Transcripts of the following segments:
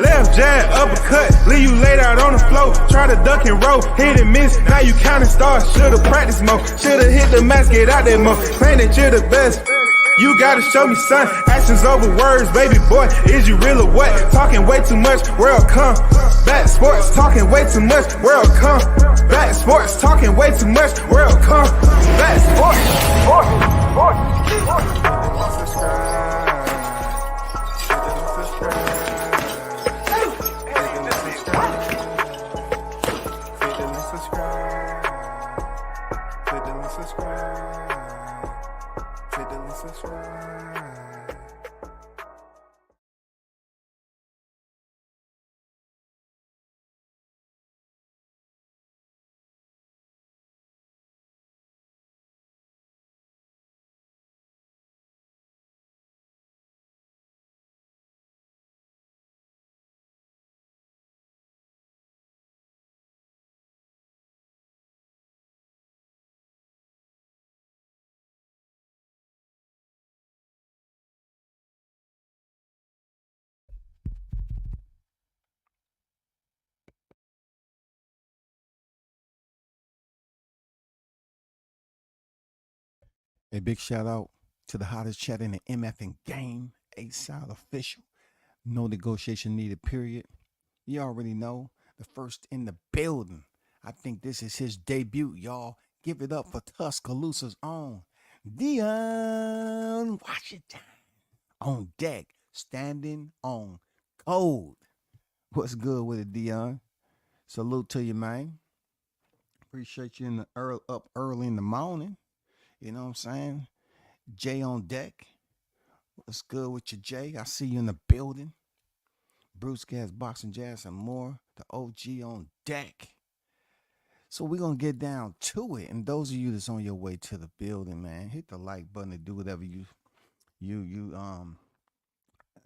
Left jab, uppercut, leave you laid out on the floor. Try to duck and roll, hit and miss, now you counting stars. Should've practiced more, should've hit the mask, get out there more. Claim that you're the best, you gotta show me son. Actions over words, baby boy, is you real or what? Talking way too much, world come back. Sports, talking way too much, world come back. Sports, talking way too much, world come back. Sports, A big shout out to the hottest chat in the MFing game, A-Side official. No negotiation needed, period. You already know the first in the building. I think this is his debut, y'all. Give it up for Tuscaloosa's own Dion Washington on deck, standing on code. What's good with it, Dion? Salute to you, man. Appreciate you in the up early in the morning. You know what I'm saying? Jay on deck. What's good with you, Jay? I see you in the building. Bruce Gas, Boxing Jazz, and more. The OG on deck. So we're going to get down to it. And those of you that's on your way to the building, man, hit the like button and do whatever you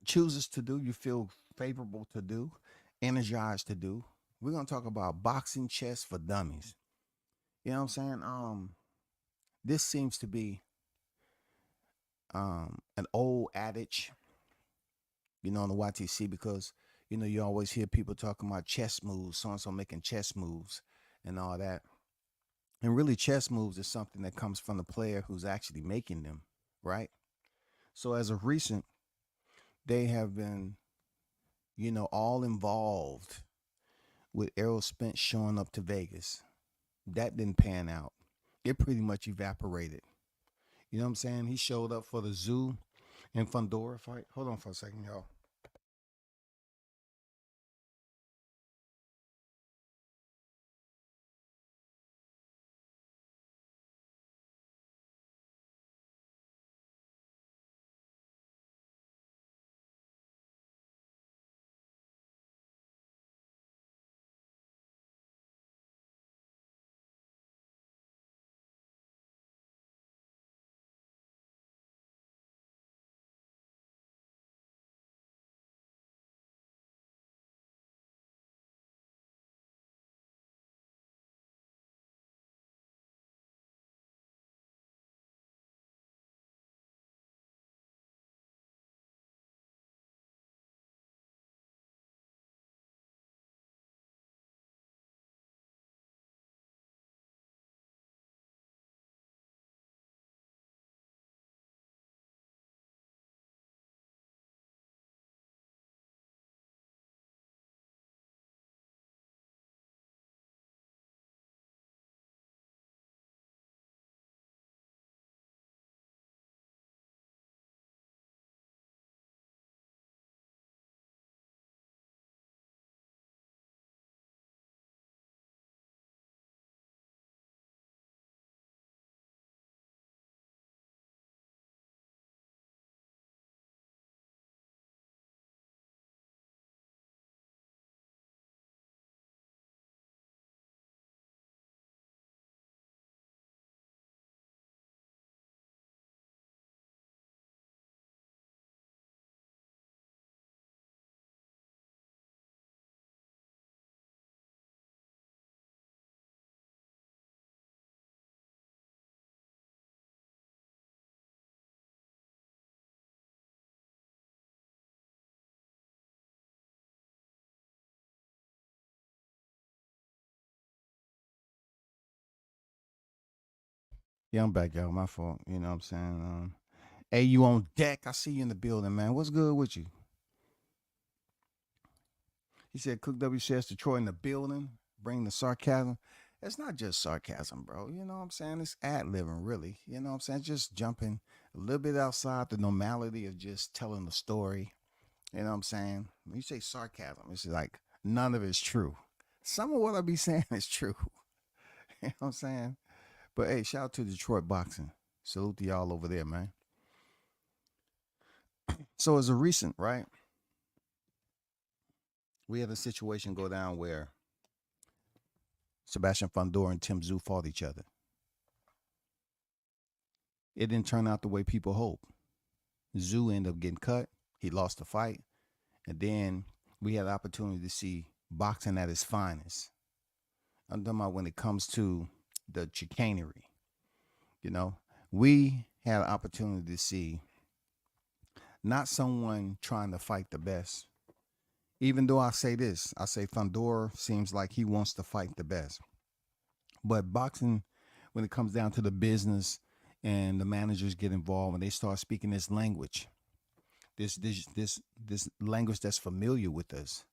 chooses to do, you feel favorable to do, energized to do. We're going to talk about boxing chess for dummies. You know what I'm saying? This seems to be an old adage, on the YTC, because you always hear people talking about chess moves, so and so making chess moves and all that. And really, chess moves is something that comes from the player who's actually making them, right? So as of recent, they have been, all involved with Errol Spence showing up to Vegas. That didn't pan out. It pretty much evaporated. You know what I'm saying? He showed up for the Zoo and Fundora fight. Hold on for a second, y'all. Yeah, I'm back, y'all. My fault. You know what I'm saying? Hey, you on deck? I see you in the building, man. What's good with you? He said, Cook W says Detroit in the building. Bring the sarcasm. It's not just sarcasm, bro. You know what I'm saying? It's ad libbing, really. You know what I'm saying? Just jumping a little bit outside the normality of just telling the story. You know what I'm saying? When you say sarcasm, it's like none of it's true. Some of what I be saying is true. You know what I'm saying? But hey, shout out to Detroit boxing. Salute to y'all over there, man. So as a recent, right? We had a situation go down where Sebastian Fundora and Tim Tszyu fought each other. It didn't turn out the way people hoped. Tszyu ended up getting cut. He lost the fight. And then we had the opportunity to see boxing at its finest. I'm talking about when it comes to the chicanery. You know, we had an opportunity to see not someone trying to fight the best. Even though I say this, I say Fundora seems like he wants to fight the best. But boxing, when it comes down to the business and the managers get involved and they start speaking this language, this language that's familiar with us,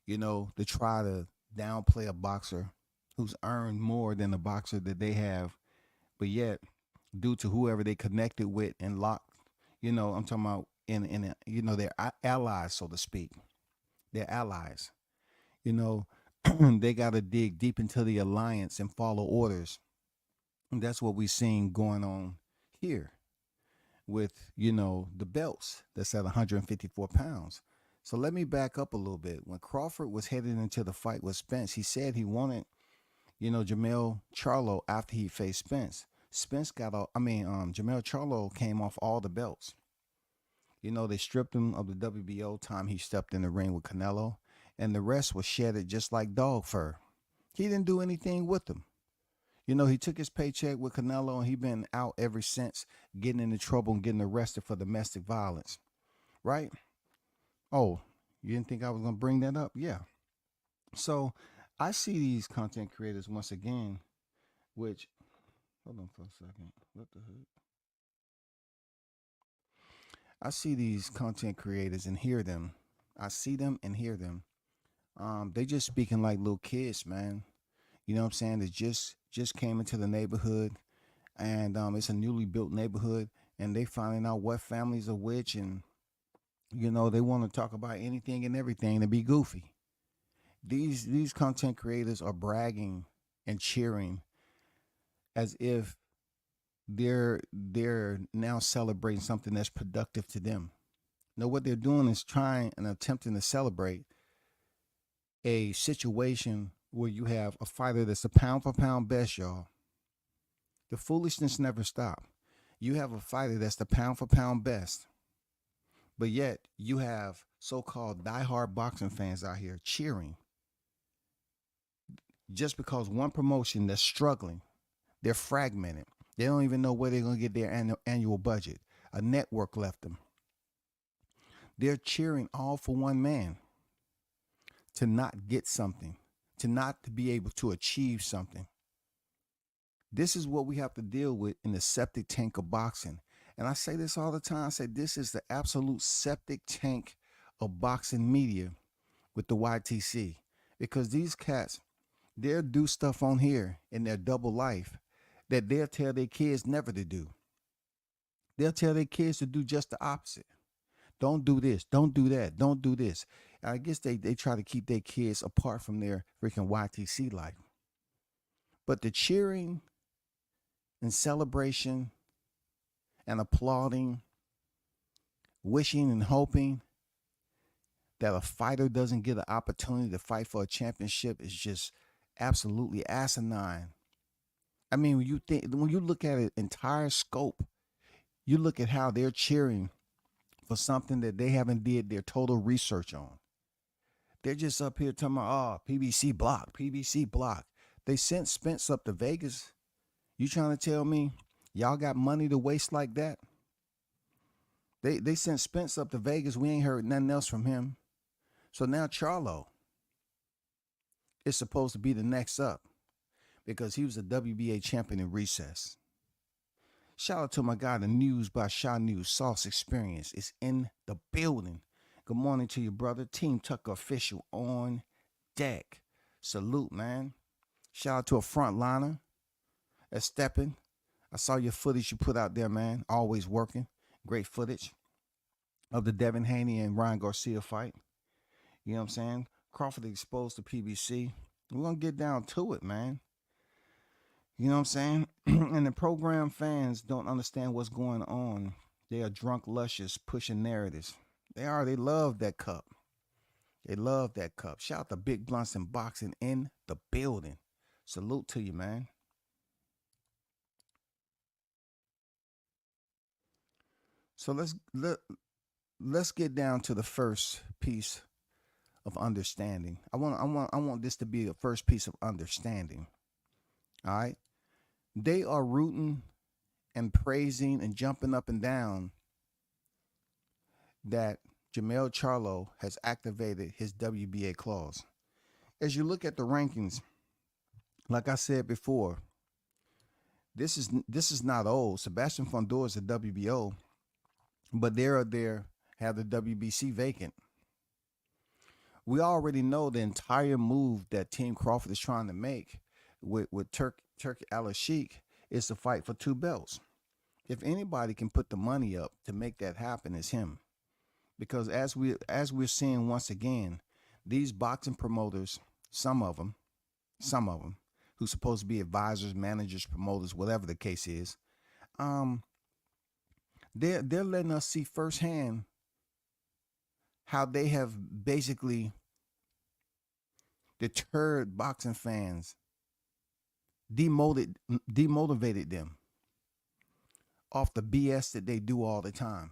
you know, to try to downplay a boxer who's earned more than the boxer that they have, but yet due to whoever they connected with and locked, you know, I'm talking about in you know, they're allies, so to speak. They're allies. You know, they got to dig deep into the alliance and follow orders. And that's what we're seeing going on here with, you know, the belts that's at 154 pounds. So let me back up a little bit. When Crawford was headed into the fight with Spence, he said he wanted, you know, Jamel Charlo after he faced Spence. Spence got off, Jamel Charlo came off all the belts. You know, they stripped him of the WBO time he stepped in the ring with Canelo, and the rest was shedded just like dog fur. He didn't do anything with them. You know, he took his paycheck with Canelo, and he been out ever since, getting into trouble and getting arrested for domestic violence. Right? Oh, you didn't think I was going to bring that up? Yeah. So I see these content creators once again, which, hold on for a second. What the heck? I see these content creators and hear them. I see them and hear them. They just speaking like little kids, man. You know what I'm saying? They just came into the neighborhood, and it's a newly built neighborhood, and they finding out what families are which, and you know they want to talk about anything and everything to be goofy. These content creators are bragging and cheering as if they're now celebrating something that's productive to them. No, what they're doing is trying and attempting to celebrate a situation where you have a fighter that's a pound for pound best, y'all. The foolishness never stops. You have a fighter that's the pound for pound best, but yet you have so-called diehard boxing fans out here cheering just because one promotion that's struggling, they're fragmented. They don't even know where they're going to get their annual budget. A network left them. They're cheering all for one man to not get something, to not to be able to achieve something. This is what we have to deal with in the septic tank of boxing. And I say this all the time. I say this is the absolute septic tank of boxing media with the YTC. Because these cats, they'll do stuff on here in their double life that they'll tell their kids never to do. They'll tell their kids to do just the opposite. Don't do this. Don't do that. Don't do this. And I guess they try to keep their kids apart from their freaking YTC life. But the cheering and celebration and applauding, wishing and hoping that a fighter doesn't get an opportunity to fight for a championship is just absolutely asinine. I mean, when you look at an entire scope, you look at how they're cheering for something that they haven't did their total research on. They're just up here talking about, oh, PBC block, PBC block. They sent Spence up to Vegas. You trying to tell me y'all got money to waste like that? They sent Spence up to Vegas. We ain't heard nothing else from him. So now Charlo is supposed to be the next up because he was a WBA champion in recess. Shout out to my guy, the News by Shaw News Sauce Experience is in the building. Good morning to you, brother. Team Tucker official on deck. Salute, man. Shout out to a frontliner that's stepping. I saw your footage you put out there, man. Always working. Great footage of the Devin Haney and Ryan Garcia fight. You know what I'm saying? Crawford exposed to PBC. We're going to get down to it, man. You know what I'm saying? And the program fans don't understand what's going on. They are drunk luscious pushing narratives. They are. They love that cup. They love that cup. Shout out to Big Blunts and Boxing in the building. Salute to you, man. So let's get down to the first piece of understanding. I want this to be the first piece of understanding. All right? They are rooting and praising and jumping up and down that Jermell Charlo has activated his WBA clause. As you look at the rankings, like I said before, this is not old. Sebastian Fondor is a WBO, but there have the WBC vacant. We already know the entire move that Team Crawford is trying to make with Turki Al-Sheikh is to fight for 2 belts. If anybody can put the money up to make that happen, it's him. Because as we're seeing once again, these boxing promoters, some of them, who's supposed to be advisors, managers, promoters, whatever the case is, they're letting us see firsthand how they have basically deterred boxing fans, demotivated them off the BS that they do all the time.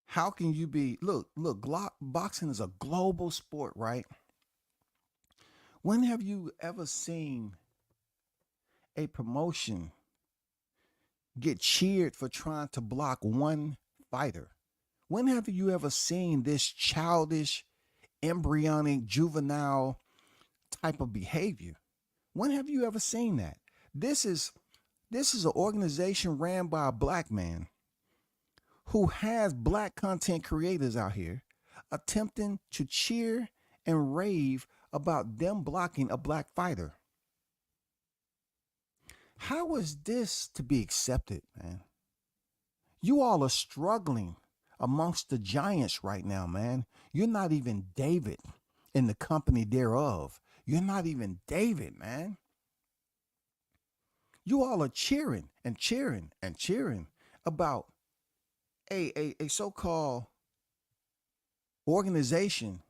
How can you be, look, boxing is a global sport, right? When have you ever seen a promotion get cheered for trying to block one fighter? When have you ever seen this childish, embryonic, juvenile type of behavior? When have you ever seen that? This is an organization ran by a black man who has black content creators out here attempting to cheer and rave about them blocking a black fighter. How is this to be accepted, man? You all are struggling amongst the giants right now, man. You're not even David in the company thereof. You're not even David, man. You all are cheering and cheering and cheering about a so-called organization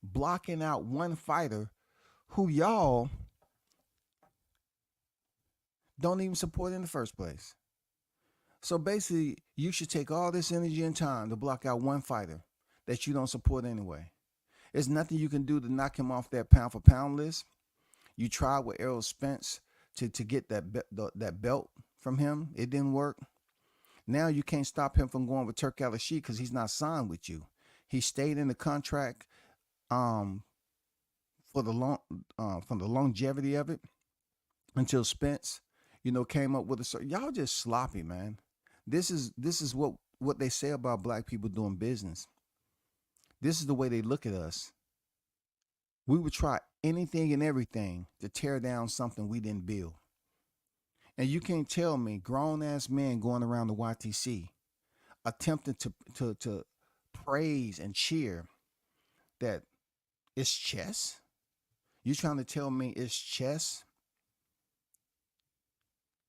blocking out one fighter who y'all don't even support in the first place. So basically, you should take all this energy and time to block out one fighter that you don't support anyway. There's nothing you can do to knock him off that pound for pound list. You tried with Errol Spence to get that belt from him. It didn't work. Now you can't stop him from going with Turki Al-Sheikh because he's not signed with you. He stayed in the contract for the longevity of it until Spence, came up with a. Y'all just sloppy, man. This is what they say about black people doing business. This is the way they look at us. We would try anything and everything to tear down something we didn't build. And you can't tell me grown-ass men going around the YTC attempting to praise and cheer that it's chess? You trying to tell me it's chess?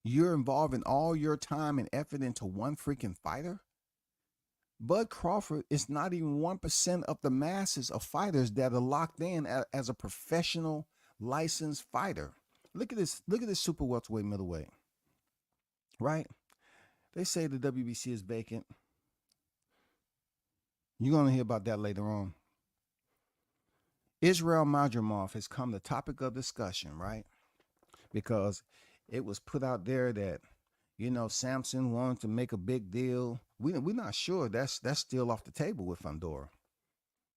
You're involving all your time and effort into one freaking fighter? Bud Crawford is not even 1% of the masses of fighters that are locked in as a professional licensed fighter. Look at this super welterweight middleweight. Right? They say the WBC is vacant. You're going to hear about that later on. Israel Madrimov has come the topic of discussion, right? Because it was put out there that, Samson wanted to make a big deal. We're not sure that's still off the table with Fondor.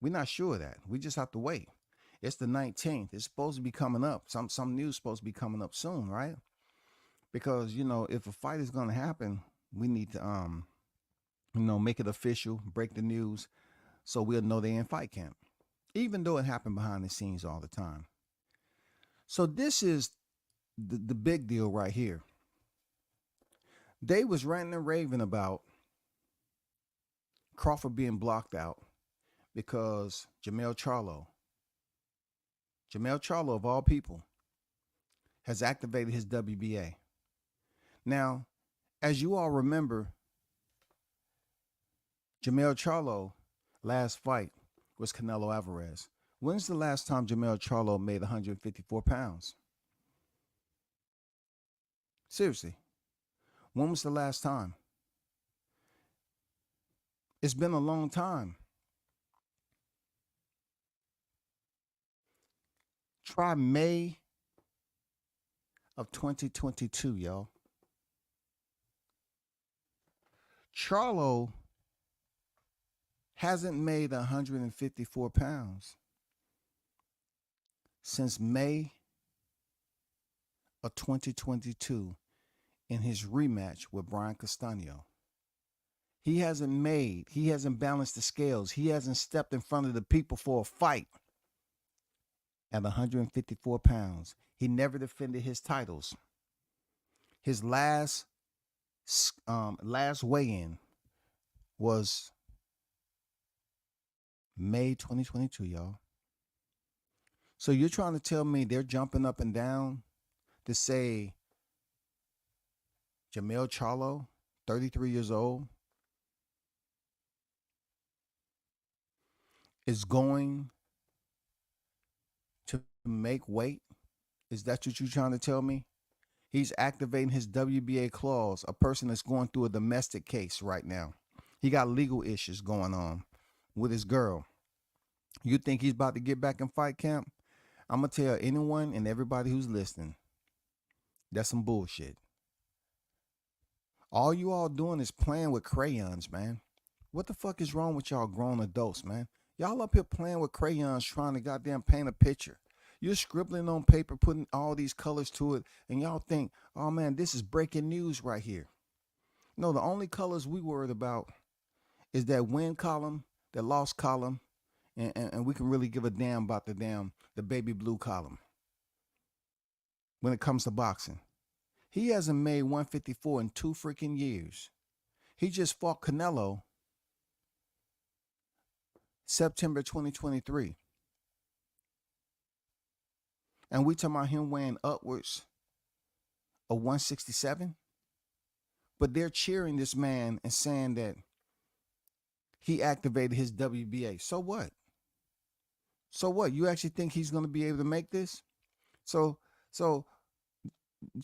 We're not sure of that. We just have to wait. It's the 19th. It's supposed to be coming up. Some news supposed to be coming up soon, right? Because, if a fight is going to happen, we need to, make it official, break the news so we'll know they're in fight camp, even though it happened behind the scenes all the time. So this is the big deal right here. They was ranting and raving about Crawford being blocked out because Jamel Charlo of all people, has activated his WBA. Now, as you all remember, Jamel Charlo last fight was Canelo Alvarez. When's the last time Jamel Charlo made 154 pounds? Seriously, when was the last time? It's been a long time. Try May of 2022, y'all. Charlo hasn't made 154 pounds since May of 2022 in his rematch with Brian Castano. He hasn't balanced the scales. He hasn't stepped in front of the people for a fight at 154 pounds. He never defended his titles. His last weigh-in was May 2022, y'all. So you're trying to tell me they're jumping up and down to say Jamel Charlo, 33 years old, is going to make weight? Is that what you're trying to tell me? He's activating his WBA clause, a person that's going through a domestic case right now. He got legal issues going on with his girl. You think he's about to get back in fight camp? I'm going to tell anyone and everybody who's listening, that's some bullshit. All you all doing is playing with crayons, man. What the fuck is wrong with y'all grown adults, man? Y'all up here playing with crayons trying to goddamn paint a picture. You're scribbling on paper, putting all these colors to it, and y'all think, oh man, this is breaking news right here. No, the only colors we worried about is that win column, that loss column, and we can really give a damn about the baby blue column when it comes to boxing. He hasn't made 154 in 2 freaking years. He just fought Canelo September 2023. And we talking about him weighing upwards of 167. But they're cheering this man and saying that he activated his WBA. So what? So what? You actually think he's going to be able to make this? So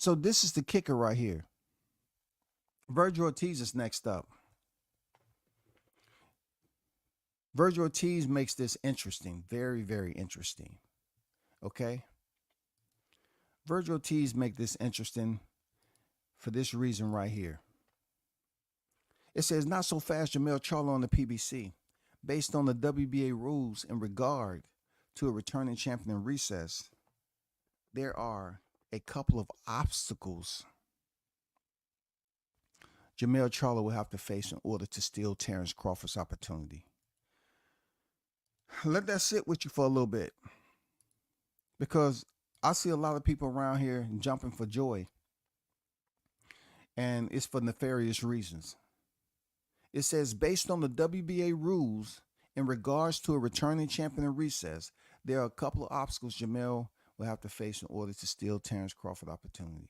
this is the kicker right here. Virgil Ortiz is next up. Virgil Ortiz makes this interesting. Very, very interesting. Okay? Virgil Ortiz make this interesting for this reason right here. It says, not so fast Jamel Charlo on the PBC. Based on the WBA rules in regard to a returning champion in recess, there are a couple of obstacles Jamel Charlo will have to face in order to steal Terrence Crawford's opportunity. Let that sit with you for a little bit, because I see a lot of people around here jumping for joy, and it's for nefarious reasons. It says, based on the WBA rules in regards to a returning champion in recess, there are a couple of obstacles Jamel will have to face in order to steal Terrence Crawford opportunity.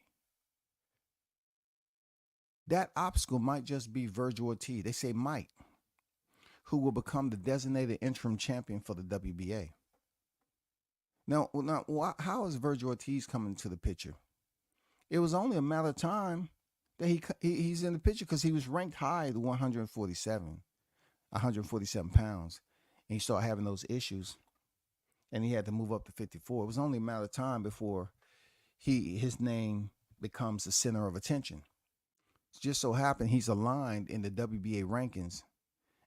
That obstacle might just be Virgil Ortiz. They say might, who will become the designated interim champion for the WBA. Now, how is Virgil Ortiz coming to the picture? It was only a matter of time that he's in the picture, because he was ranked high at 147 pounds, and he started having those issues, and he had to move up to 54. It was only a matter of time before his name becomes the center of attention. It just so happened he's aligned in the WBA rankings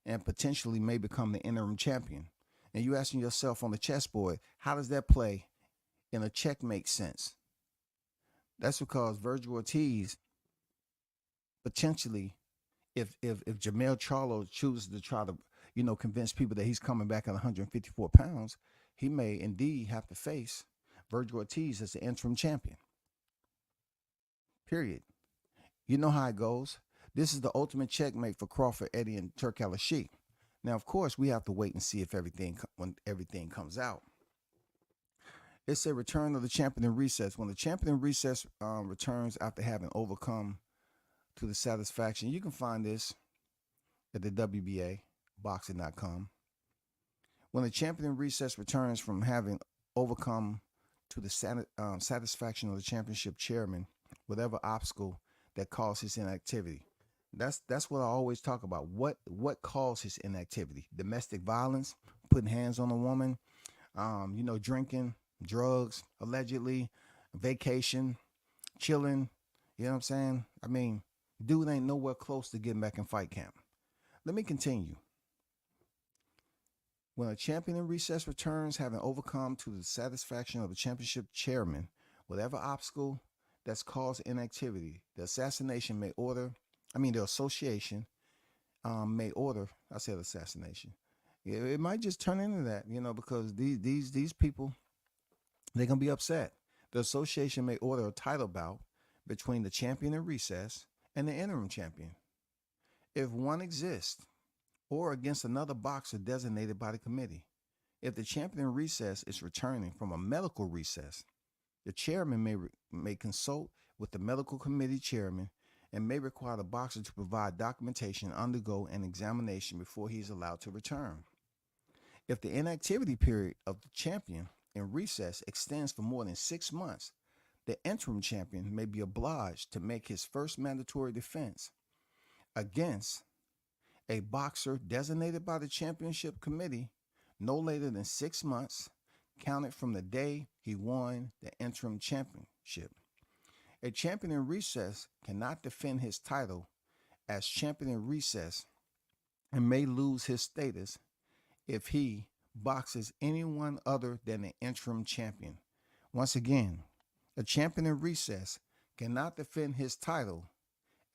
and potentially may become the interim champion. And you asking yourself on the chessboard, how does that play in a checkmate sense? That's because Virgil Ortiz potentially, if Jamel Charlo chooses to try to, convince people that he's coming back at 154 pounds, he may indeed have to face Virgil Ortiz as the interim champion. Period. You know how it goes. This is the ultimate checkmate for Crawford, Eddie, and Turk Al-Sheikh. Now, of course, we have to wait and see if when everything comes out. It's a return of the champion in recess. When the champion in recess returns after having overcome to the satisfaction, you can find this at the WBA, boxing.com. When the champion in recess returns from having overcome to the satisfaction of the championship chairman, whatever obstacle that caused his inactivity. That's what I always talk about. What caused his inactivity? Domestic violence, putting hands on a woman, drinking, drugs, allegedly, vacation, chilling. You know what I'm saying? I mean, dude ain't nowhere close to getting back in fight camp. Let me continue. When a champion in recess returns, having overcome to the satisfaction of the championship chairman, whatever obstacle that's caused inactivity, the association may order, I said assassination. It might just turn into that, because these people, they're going to be upset. The association may order a title bout between the champion in recess and the interim champion, if one exists, or against another boxer designated by the committee. If the champion in recess is returning from a medical recess, the chairman may consult with the medical committee chairman and may require the boxer to provide documentation and undergo an examination before he is allowed to return. If the inactivity period of the champion in recess extends for more than 6 months, the interim champion may be obliged to make his first mandatory defense against a boxer designated by the championship committee no later than 6 months counted from the day he won the interim championship. A champion in recess cannot defend his title as champion in recess and may lose his status if he boxes anyone other than the interim champion. Once again, a champion in recess cannot defend his title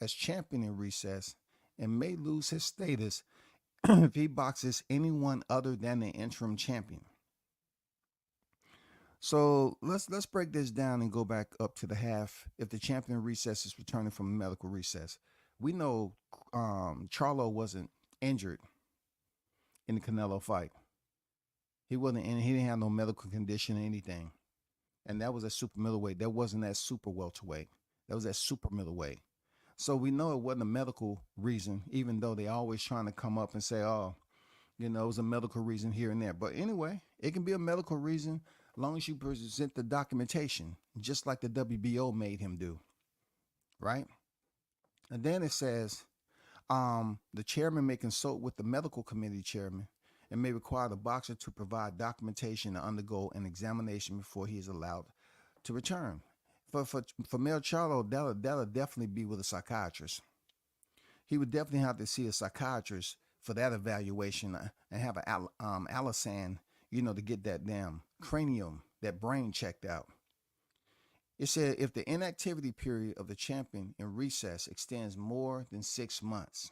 as champion in recess and may lose his status if he boxes anyone other than the interim champion. So let's break this down and go back up to the half. If the champion in recess is returning from a medical recess, we know Charlo wasn't injured in the Canelo fight. He wasn't, and he didn't have no medical condition or anything. And that was at super middleweight. That wasn't that super welterweight. That was at super middleweight. So we know it wasn't a medical reason, even though they always trying to come up and say, oh, it was a medical reason here and there. But anyway, it can be a medical reason as long as you present the documentation, just like the WBO made him do, right? And then it says the chairman may consult with the medical committee chairman and may require the boxer to provide documentation and undergo an examination before he is allowed to return. For Mel Charlo, that'll definitely be with a psychiatrist. He would definitely have to see a psychiatrist for that evaluation and have an Alisan, to get that damn cranium, that brain checked out. It said if the inactivity period of the champion in recess extends more than 6 months,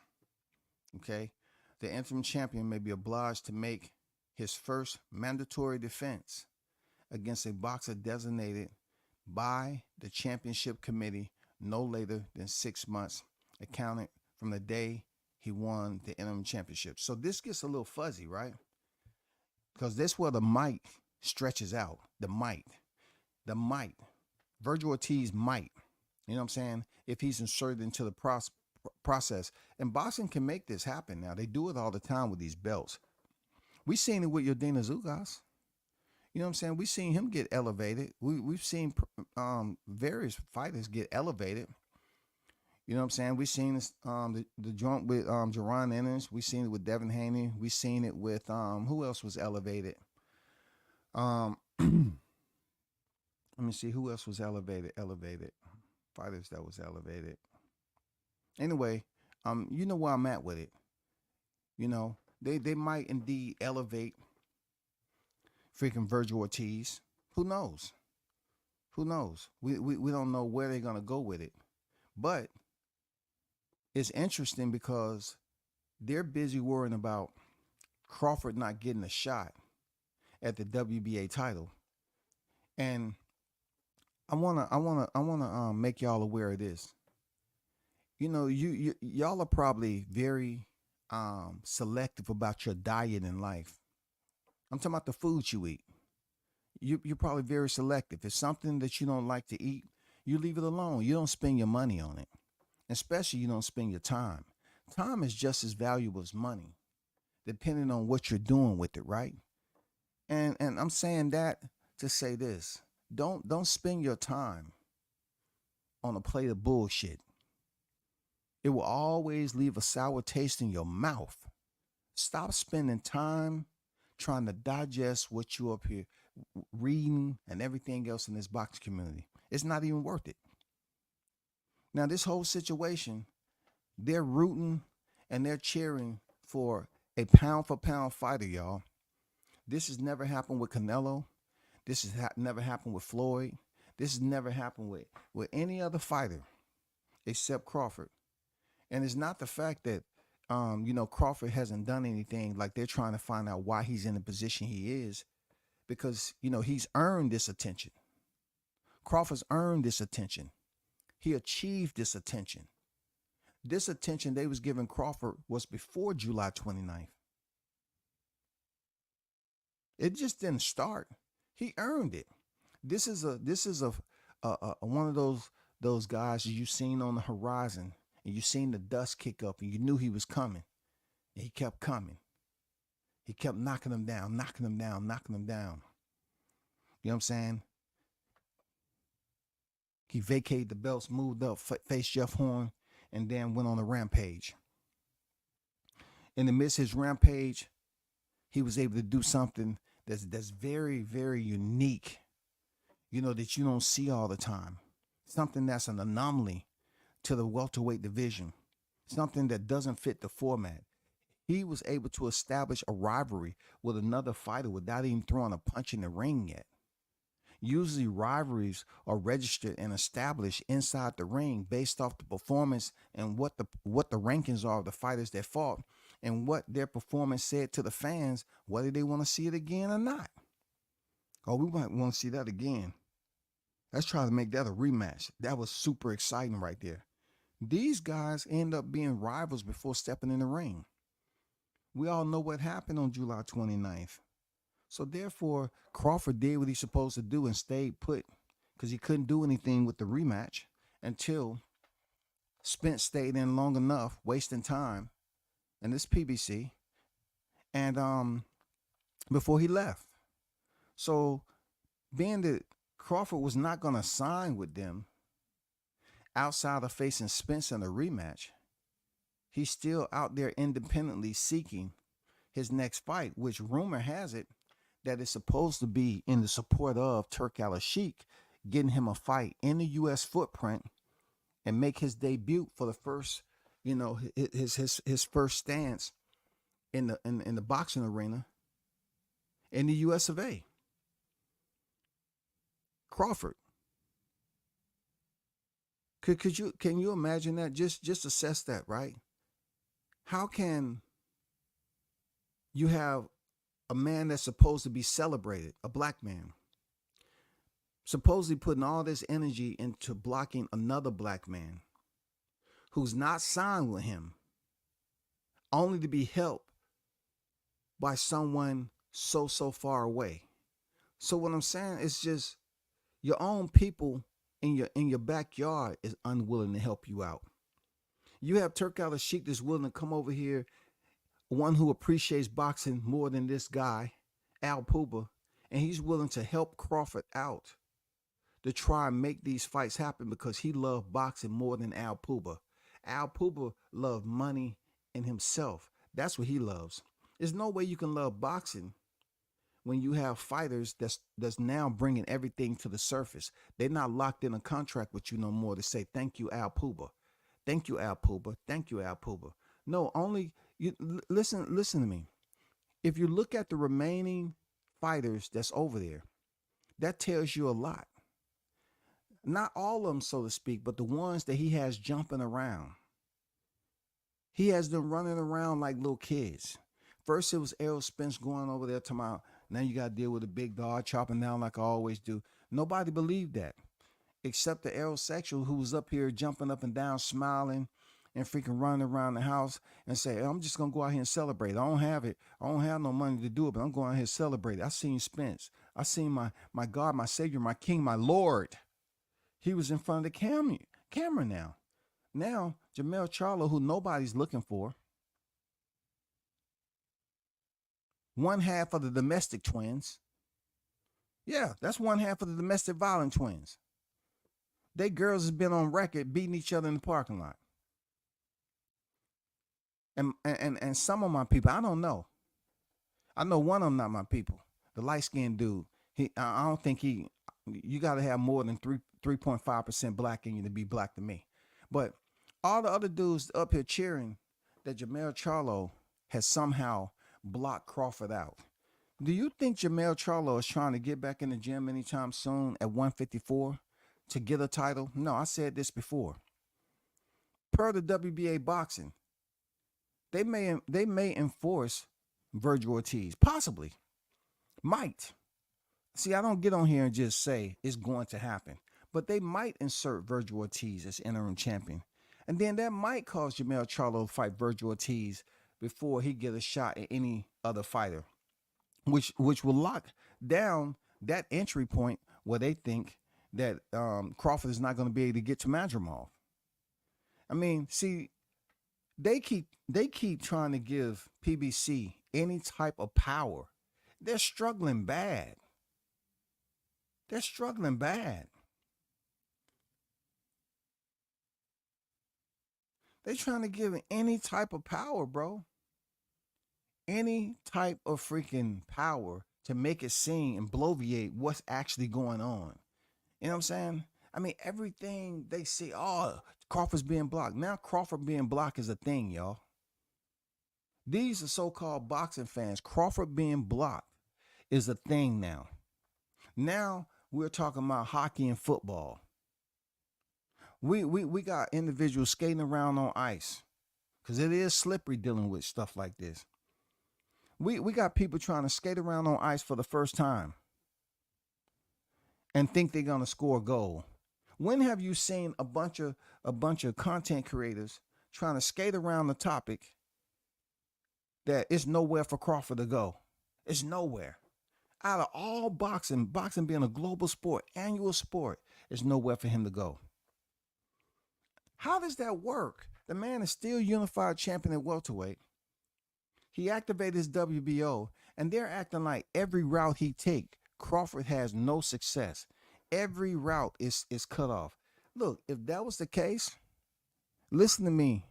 okay, the interim champion may be obliged to make his first mandatory defense against a boxer designated by the championship committee no later than 6 months, accounted from the day he won the interim championship. So this gets a little fuzzy, right? Because this is where the might stretches out. The might. Virgil Ortiz might. You know what I'm saying? If he's inserted into the process. And boxing can make this happen now. They do it all the time with these belts. We've seen it with Yordenis Ugas. You know what I'm saying? We've seen him get elevated. We've seen various fighters get elevated. You know what I'm saying? We've seen this, the joint with Jerron Ennis. We've seen it with Devin Haney. We've seen it with who else was elevated? Let me see who else was elevated. Fighters that was elevated. Anyway, you know where I'm at with it. They might indeed elevate freaking Virgil Ortiz. Who knows? Who knows? We don't know where they're gonna go with it. But it's interesting because they're busy worrying about Crawford not getting a shot at the WBA title. And I wanna make y'all aware of this. You know, y'all are probably very selective about your diet in life. I'm talking about the food you eat. You're probably very selective. If it's something that you don't like to eat, you leave it alone. You don't spend your money on it. Especially you don't spend your time. Time is just as valuable as money, depending on what you're doing with it, right? And I'm saying that to say this. Don't spend your time on a plate of bullshit. It will always leave a sour taste in your mouth. Stop spending time trying to digest what you up here reading and everything else in this box community. It's not even worth it. Now, this whole situation, they're rooting and they're cheering for a pound for pound fighter, y'all. This has never happened with Canelo. This has never happened with Floyd. This has never happened with any other fighter except Crawford. And it's not the fact that Crawford hasn't done anything, like they're trying to find out why he's in the position he is, because he's earned this attention. Crawford's earned this attention. He achieved this attention. This attention they was giving Crawford was before July 29th. It just didn't start. He earned it. This is a one of those guys you've seen on the horizon, and you seen the dust kick up, and you knew he was coming, and he kept coming. He kept knocking them down, knocking them down, knocking them down. You know what I'm saying? He vacated the belts, moved up, faced Jeff Horn, and then went on a rampage. In the midst of his rampage, he was able to do something that's very, very unique, that you don't see all the time. Something that's an anomaly to the welterweight division. Something that doesn't fit the format. He was able to establish a rivalry with another fighter without even throwing a punch in the ring yet. Usually rivalries are registered and established inside the ring based off the performance and what the rankings are of the fighters that fought and what their performance said to the fans, whether they want to see it again or not. Oh, we might want to see that again. Let's try to make that a rematch. That was super exciting right there. These guys end up being rivals before stepping in the ring. We all know what happened on July 29th. So therefore, Crawford did what he's supposed to do and stayed put because he couldn't do anything with the rematch until Spence stayed in long enough, wasting time in this PBC, and before he left. So being that Crawford was not going to sign with them outside of facing Spence in a rematch, he's still out there independently seeking his next fight, which rumor has it that it's supposed to be in the support of Turk Al-Sheikh, getting him a fight in the U.S. footprint and make his debut for the first, his first stance in the boxing arena in the U.S. of A. Crawford. Can you imagine that? Just assess that, right? How can you have a man that's supposed to be celebrated, a black man, supposedly putting all this energy into blocking another black man who's not signed with him, only to be helped by someone so far away? So what I'm saying is just your own people in your backyard is unwilling to help you out. You have Turk Al-Sheikh that's willing to come over here, one who appreciates boxing more than this guy, Al Puba, and he's willing to help Crawford out to try and make these fights happen because he loved boxing more than Al Puba. Al Puba loved money and himself. That's what he loves. There's no way you can love boxing when you have fighters that's now bringing everything to the surface. They're not locked in a contract with you no more to say, thank you, Al Puba. Thank you, Al Puba. Thank you, Al Puba. No, only you listen to me. If you look at the remaining fighters that's over there, that tells you a lot. Not all of them, so to speak, but the ones that he has jumping around. He has them running around like little kids. First, it was Errol Spence going over there to my. Now you got to deal with a big dog chopping down like I always do. Nobody believed that except the aerosexual who was up here jumping up and down, smiling and freaking running around the house and say, I'm just going to go out here and celebrate. I don't have it. I don't have no money to do it, but I'm going out here and celebrate. I seen Spence. I seen my God, my Savior, my King, my Lord. He was in front of the camera now. Now, Jermell Charlo, who nobody's looking for, one half of the domestic twins. Yeah, that's one half of the domestic violent twins. They girls has been on record beating each other in the parking lot. And some of my people, I don't know. I know one of them not my people. The light-skinned dude. I don't think you got to have more than 3.5% black in you to be black to me. But all the other dudes up here cheering that Jermell Charlo has somehow blocked Crawford out. Do you think Jermell Charlo is trying to get back in the gym anytime soon at 154 to get a title? No, I said this before. Per the WBA boxing, they may enforce Virgil Ortiz, possibly, might. See, I don't get on here and just say it's going to happen, but they might insert Virgil Ortiz as interim champion, and then that might cause Jermell Charlo to fight Virgil Ortiz before he get a shot at any other fighter, which will lock down that entry point where they think that Crawford is not going to be able to get to Madrimov. I mean, see, they keep trying to give PBC any type of power. They're struggling bad. They're struggling bad. They're trying to give any type of power, bro. Any type of freaking power to make it seem and bloviate what's actually going on. You know what I'm saying? I mean, everything they see, oh, Crawford's being blocked. Now Crawford being blocked is a thing, y'all. These are so-called boxing fans. Crawford being blocked is a thing now. Now we're talking about hockey and football. We got individuals skating around on ice because it is slippery dealing with stuff like this. We got people trying to skate around on ice for the first time and think they're gonna score a goal. When have you seen a bunch of content creators trying to skate around the topic that it's nowhere for Crawford to go? It's nowhere. Out of all boxing being a global sport, annual sport, there's nowhere for him to go. How does that work? The man is still unified champion at welterweight. He activated his WBO, and they're acting like every route he take, Crawford has no success. Every route is cut off. Look, if that was the case, listen to me,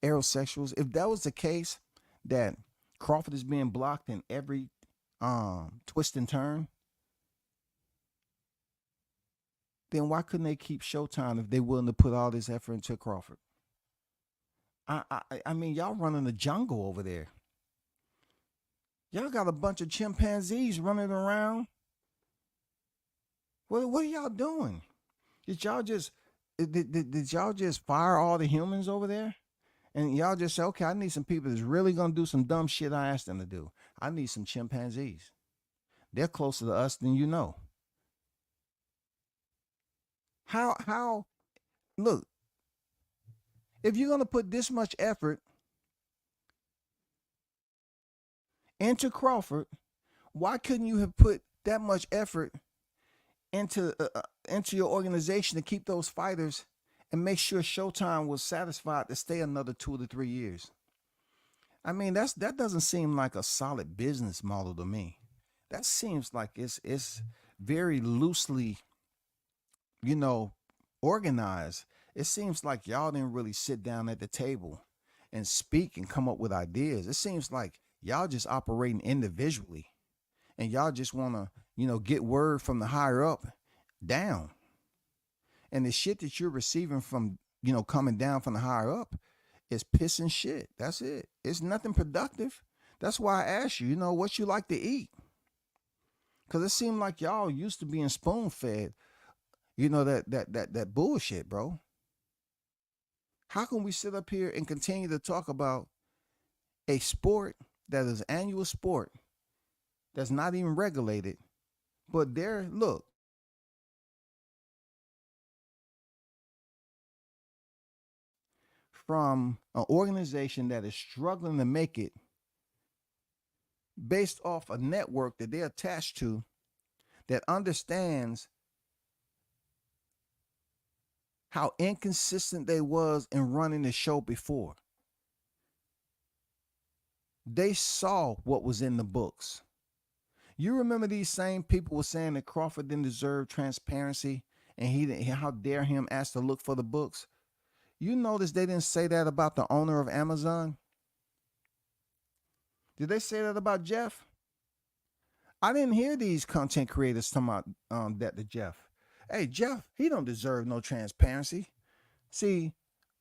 aerosexuals. If that was the case, that Crawford is being blocked in every twist and turn, then why couldn't they keep Showtime if they're willing to put all this effort into Crawford? I mean, y'all running the jungle over there. Y'all got a bunch of chimpanzees running around. What are y'all doing? Did y'all just fire all the humans over there? And y'all just say, okay, I need some people that's really gonna do some dumb shit I asked them to do. I need some chimpanzees. They're closer to us than you know. How look, if you're gonna put this much effort into Crawford, why couldn't you have put that much effort into your organization to keep those fighters and make sure Showtime was satisfied to stay another 2 to 3 years? I mean, that doesn't seem like a solid business model to me. That seems like it's very loosely, organized. It seems like y'all didn't really sit down at the table and speak and come up with ideas. It seems like y'all just operating individually, and y'all just want to, get word from the higher up down. And the shit that you're receiving from, coming down from the higher up is piss and shit. That's it. It's nothing productive. That's why I asked you, what you like to eat. Because it seemed like y'all used to being spoon fed. You know that bullshit, bro. How can we sit up here and continue to talk about a sport that is an annual sport that's not even regulated, but there, look, from an organization that is struggling to make it based off a network that they're attached to that understands how inconsistent they was in running the show before. They saw what was in the books. You remember these same people were saying that Crawford didn't deserve transparency and he didn't, how dare him ask to look for the books? You notice they didn't say that about the owner of Amazon? Did they say that about Jeff? I didn't hear these content creators talking about that to Jeff. Hey, Jeff, he don't deserve no transparency. See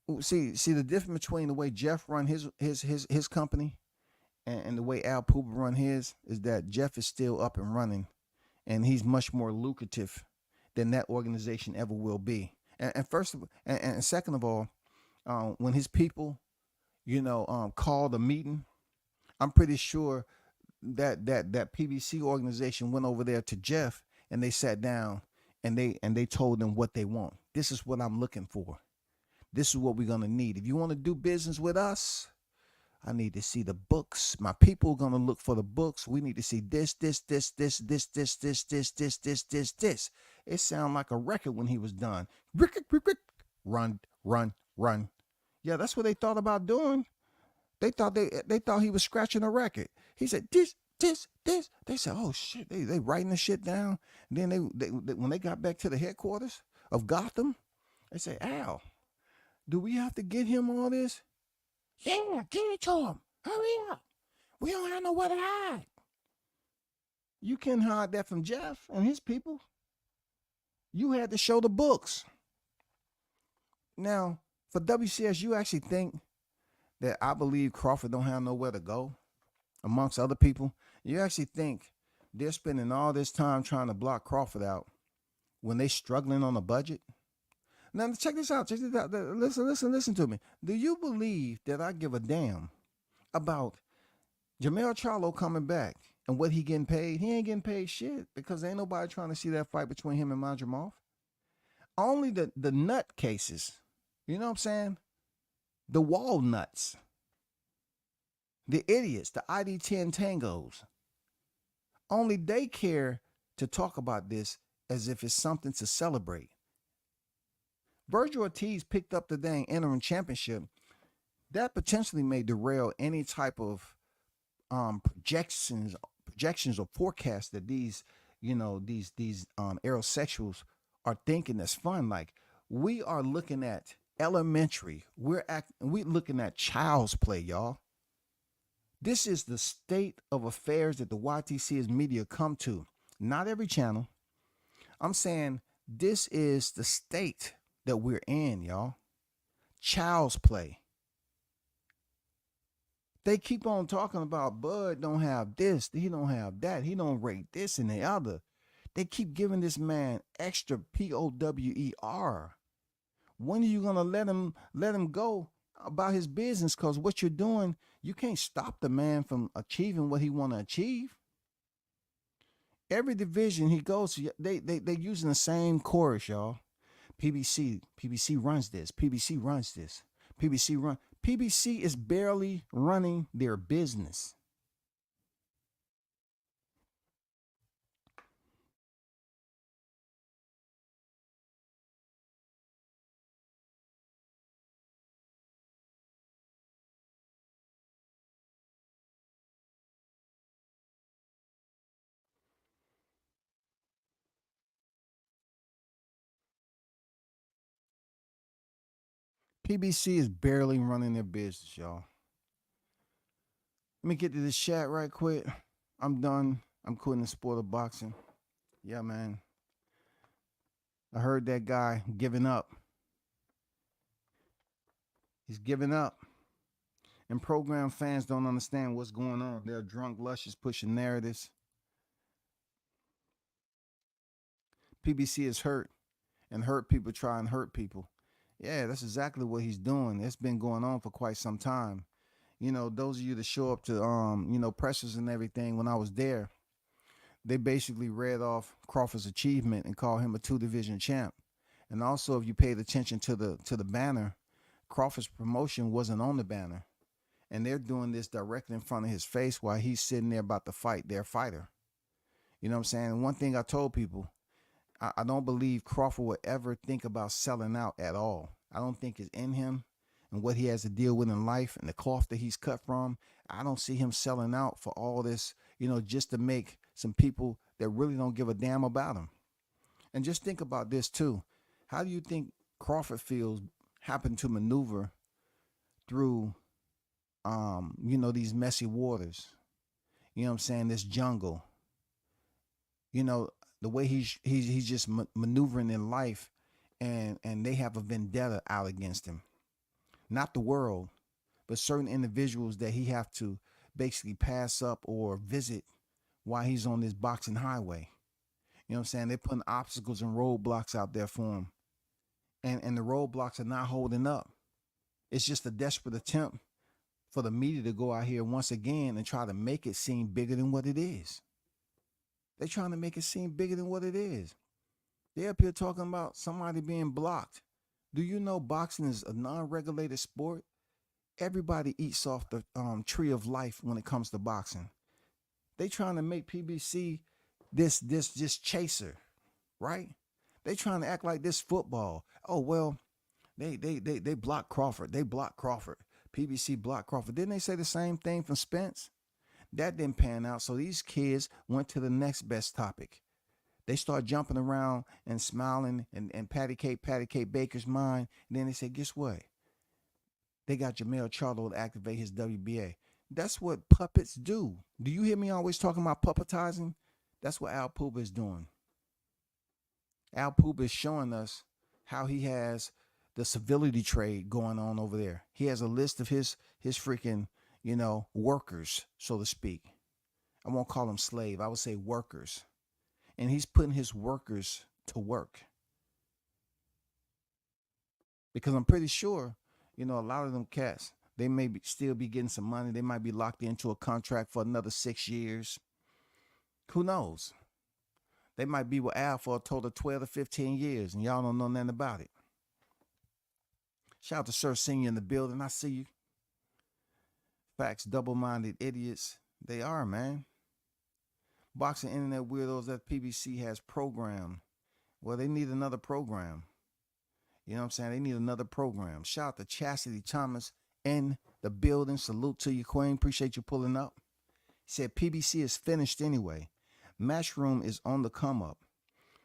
the difference between the way Jeff run his company and the way Al Pooper run his is that Jeff is still up and running, and he's much more lucrative than that organization ever will be. And second of all, when his people, called a meeting, I'm pretty sure that PBC organization went over there to Jeff and they sat down and they told them what they want. This is what I'm looking for. This is what we're gonna need. If you want to do business with us, I need to see the books. My people are gonna look for the books. We need to see this. It sounded like a record when he was done. Run, run, run. Yeah, that's what they thought about doing. They thought he was scratching a record. He said this. They said, oh shit, they writing the shit down. And then they when they got back to the headquarters of Gotham, they say, Al, do we have to get him all this? Yeah, give it to him. Hurry up. We don't have nowhere to hide. You can hide that from Jeff and his people. You had to show the books. Now, for WCS, you actually think that I believe Crawford don't have nowhere to go amongst other people? You actually think they're spending all this time trying to block Crawford out when they struggling on a budget? Now, check this out. Listen to me. Do you believe that I give a damn about Jamel Charlo coming back and what he getting paid? He ain't getting paid shit because ain't nobody trying to see that fight between him and Madrimov. Only the nut cases, you know what I'm saying? The walnuts, the idiots, the ID10 tangos. Only they care to talk about this as if it's something to celebrate. Virgil Ortiz picked up the dang interim championship. That potentially may derail any type of projections or forecasts that these aerosexuals are thinking that's fun. Like, we are looking at elementary. We're looking at child's play, y'all. This is the state of affairs that the YTC's media come to. Not every channel. I'm saying this is the state that we're in, y'all. Child's play. They keep on talking about Bud don't have this, he don't have that, he don't rate this and the other. They keep giving this man extra POWER. When are you gonna let him go about his business? Because what you're doing, you can't stop the man from achieving what he want to achieve. Every division he goes to, they using the same chorus, y'all. PBC runs this. PBC runs this. PBC is barely running their business. PBC is barely running their business, y'all. Let me get to this chat right quick. I'm done. I'm quitting the sport of boxing. Yeah, man. I heard that guy giving up. He's giving up. And program fans don't understand what's going on. They're drunk lushes pushing narratives. PBC is hurt. and hurt people, try and hurt people. Yeah, that's exactly what he's doing. It's been going on for quite some time. Those of you that show up to pressers and everything, when I was there, they basically read off Crawford's achievement and called him a two-division champ. And also, if you paid attention to the banner, Crawford's promotion wasn't on the banner. And they're doing this directly in front of his face while he's sitting there about to fight their fighter. You know what I'm saying? And one thing I told people, I don't believe Crawford would ever think about selling out at all. I don't think it's in him, and what he has to deal with in life and the cloth that he's cut from. I don't see him selling out for all this, just to make some people that really don't give a damn about him. And just think about this too. How do you think Crawford feels having to maneuver through, these messy waters? You know what I'm saying? This jungle. The way he's just maneuvering in life, and they have a vendetta out against him. Not the world, but certain individuals that he have to basically pass up or visit while he's on this boxing highway. You know what I'm saying? They're putting obstacles and roadblocks out there for him. And the roadblocks are not holding up. It's just a desperate attempt for the media to go out here once again and try to make it seem bigger than what it is. They're trying to make it seem bigger than what it is. They're up here talking about somebody being blocked. Do you know boxing is a non-regulated sport? Everybody eats off the tree of life when it comes to boxing. They trying to make PBC this chaser, right? They trying to act like this football. Oh well, they blocked Crawford. They blocked Crawford. PBC blocked Crawford. Didn't they say the same thing from Spence? That didn't pan out. So these kids went to the next best topic. They start jumping around and smiling and patty cake Baker's mind. And then they say, guess what? They got Charlo to activate his WBA. That's what puppets do. Do you hear me always talking about puppetizing? That's what Al Pooba is doing. Al Pooba is showing us how he has the civility trade going on over there. He has a list of his freaking, workers, so to speak. I won't call them slave. I would say workers. And he's putting his workers to work. Because I'm pretty sure, a lot of them cats, they may still be getting some money. They might be locked into a contract for another 6 years. Who knows? They might be with Al for a total of 12 to 15 years, and y'all don't know nothing about it. Shout out to Sir Senior in the building. I see you. Facts, double-minded idiots. They are, man. Boxing internet weirdos that PBC has programmed. Well, they need another program. You know what I'm saying? They need another program. Shout out to Chastity Thomas in the building. Salute to you, Queen. Appreciate you pulling up. He said PBC is finished anyway. Matchroom is on the come up.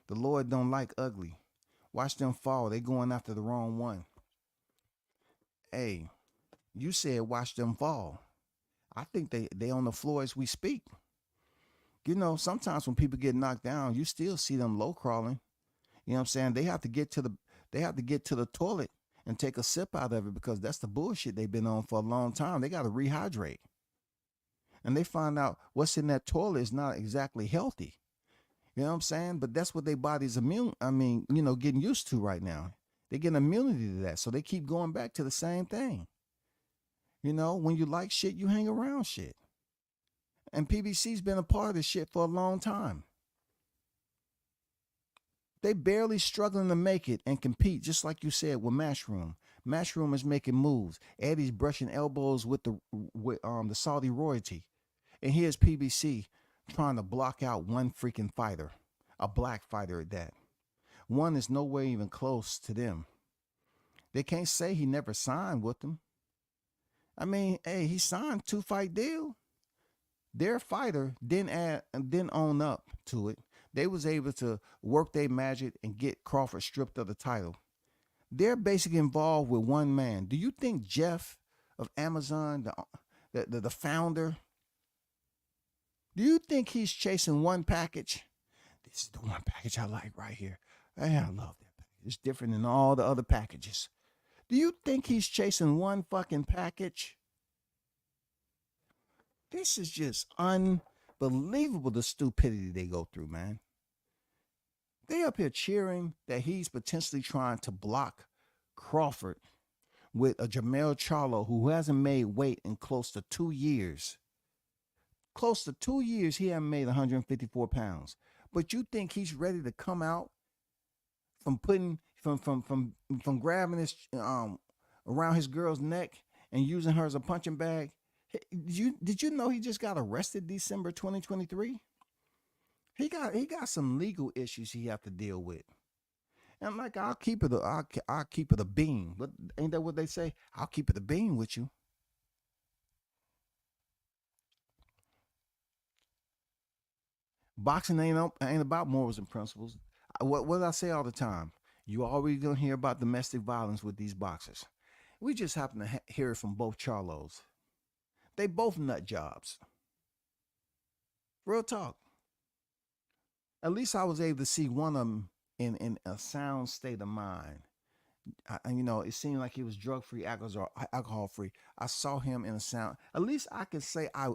The Lord don't like ugly. Watch them fall. They going after the wrong one. Hey, you said watch them fall. I think they on the floor as we speak. Sometimes when people get knocked down, you still see them low crawling. You know what I'm saying? They have to get to the toilet and take a sip out of it because that's the bullshit they've been on for a long time. They got to rehydrate. And they find out what's in that toilet is not exactly healthy. You know what I'm saying? But that's what their body's getting used to right now. They're getting immunity to that. So they keep going back to the same thing. When you like shit, you hang around shit. And PBC's been a part of this shit for a long time. They barely struggling to make it and compete, just like you said with Matchroom. Matchroom is making moves. Eddie's brushing elbows with the Saudi royalty. And here's PBC trying to block out one freaking fighter, a black fighter at that. One is nowhere even close to them. They can't say he never signed with them. He signed 2-fight deal. Their fighter didn't own up to it. They was able to work their magic and get Crawford stripped of the title. They're basically involved with one man. Do you think Jeff of Amazon, the founder, do you think he's chasing one package? This is the one package I like right here. Hey, I love that package. It's different than all the other packages. Do you think he's chasing one fucking package? This is just unbelievable, the stupidity they go through, man. They up here cheering that he's potentially trying to block Crawford with a Jamel Charlo who hasn't made weight in close to 2 years. Close to 2 years, he hasn't made 154 pounds. But you think he's ready to come out from putting from grabbing his around his girl's neck and using her as a punching bag? Did you know he just got arrested December 2023? He got some legal issues he have to deal with. And I'm like, I'll keep it a bean. But ain't that what they say? I'll keep it a bean with you. Boxing ain't about morals and principles. What do I say all the time? You already gonna hear about domestic violence with these boxers. We just happen to hear it from both Charlos. They both nut jobs. Real talk. At least I was able to see one of them in a sound state of mind. It seemed like he was drug free, alcohol free. I saw him in a sound. At least I could say I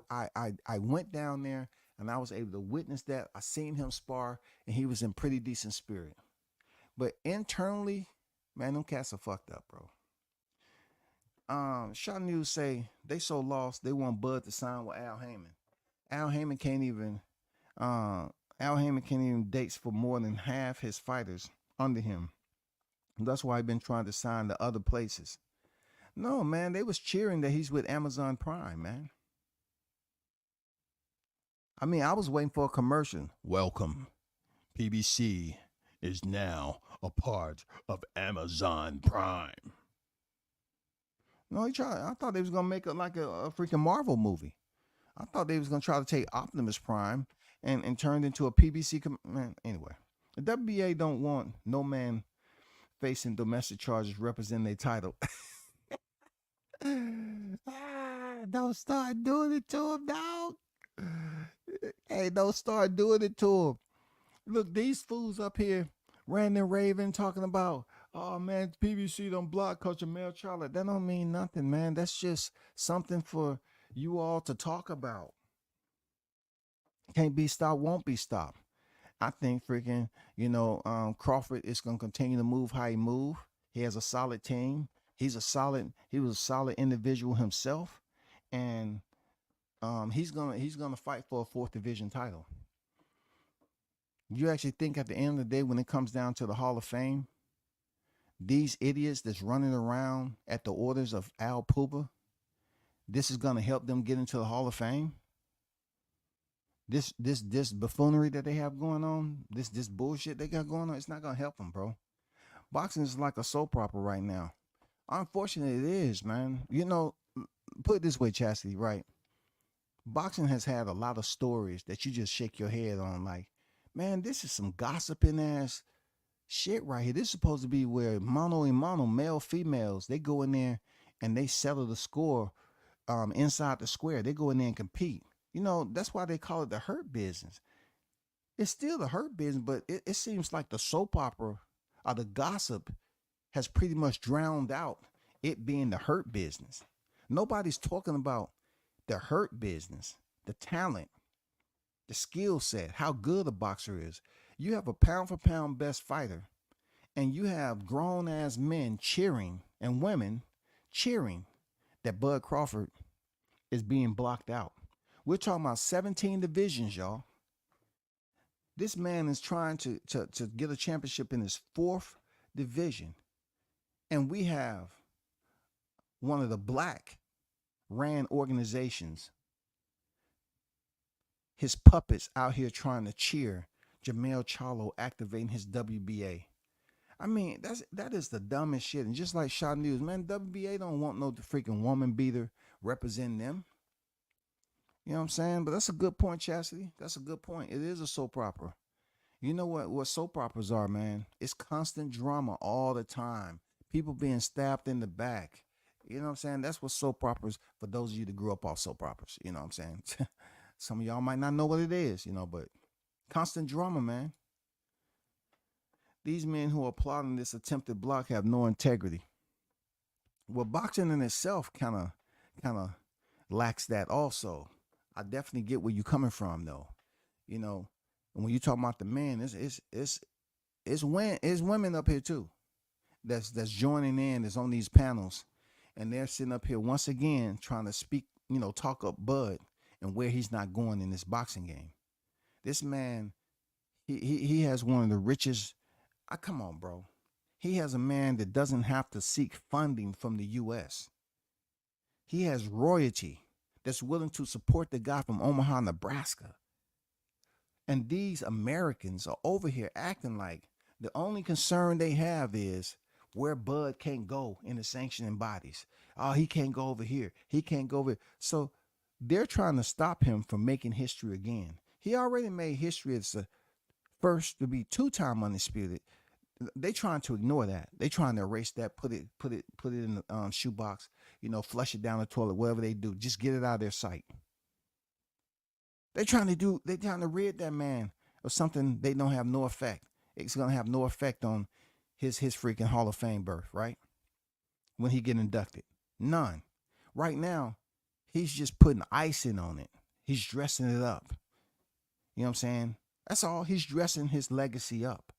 went down there and I was able to witness that. I seen him spar and he was in pretty decent spirit. But internally, man, them cats are fucked up, bro. Shot News say they so lost they want Bud to sign with Al Heyman. Al Heyman can't even dates for more than half his fighters under him. That's why I've been trying to sign to other places. No, man, they was cheering that he's with Amazon Prime, man. I mean, I was waiting for a commercial. Welcome. PBC is now a part of Amazon Prime. No, I thought they was going to make it like a freaking Marvel movie. I thought they was going to try to take Optimus Prime and turn it into a PBC. Man, anyway, the WBA don't want no man facing domestic charges representing their title. Don't start doing it to him, dog. Hey, don't start doing it to him. Look, these fools up here, Randon Raven, talking about, oh man, PBC don't block Coach Jamel Charlo. That don't mean nothing, man. That's just something for you all to talk about. Can't be stopped, won't be stopped. I think freaking, Crawford is going to continue to move how he move. He has a solid team. He was a solid individual himself. And he's gonna fight for a 4th division title. You actually think at the end of the day, when it comes down to the Hall of Fame, these idiots that's running around at the orders of Al Puba, this is gonna help them get into the Hall of Fame? This buffoonery that they have going on, this bullshit they got going on, it's not gonna help them, bro. Boxing is like a soap opera right now. Unfortunately, it is, man. Put it this way, Chastity, right? Boxing has had a lot of stories that you just shake your head on, like, man, this is some gossiping ass shit right here. This is supposed to be where mano a mano, male, females, they go in there and they settle the score inside the square. They go in there and compete. That's why they call it the hurt business. It's still the hurt business, but it seems like the soap opera or the gossip has pretty much drowned out it being the hurt business. Nobody's talking about the hurt business, the talent, the skill set, how good a boxer is. You have a pound for pound best fighter, and you have grown ass men cheering and women cheering that Bud Crawford is being blocked out. We're talking about 17 divisions, y'all. This man is trying to get a championship in his 4th division. And we have one of the black ran organizations, his puppets out here trying to cheer Jamel Charlo activating his WBA. I mean, that is the dumbest shit. And just like Shot News, man, WBA don't want no freaking woman beater representing them. You know what I'm saying? But that's a good point, Chastity. That's a good point. It is a soap opera. You know what soap operas are, man? It's constant drama all the time. People being stabbed in the back. You know what I'm saying? That's what soap operas, for those of you that grew up off soap operas, you know what I'm saying? Some of y'all might not know what it is, but constant drama, man. These men who are plotting this attempted block have no integrity. Well, boxing in itself kind of lacks that also. I definitely get where you're coming from, though. And when you talk about the man, it's women up here too that's joining in, that's on these panels, and they're sitting up here once again trying to speak, talk up Bud and where he's not going in this boxing game. This man, he has one of the richest. Come on, bro. He has a man that doesn't have to seek funding from the U.S. He has royalty that's willing to support the guy from Omaha, Nebraska. And these Americans are over here acting like the only concern they have is where Bud can't go in the sanctioning bodies. Oh, he can't go over here. He can't go over here. So they're trying to stop him from making history again. He already made history as the first to be two-time undisputed. They trying to ignore that. They trying to erase that, put it in the shoebox, flush it down the toilet, whatever they do. Just get it out of their sight. They're trying to rid that man of something they don't have no effect. It's gonna have no effect on his freaking Hall of Fame berth, right? When he get inducted. None. Right now, he's just putting icing on it. He's dressing it up. You know what I'm saying? That's all. He's dressing his legacy up.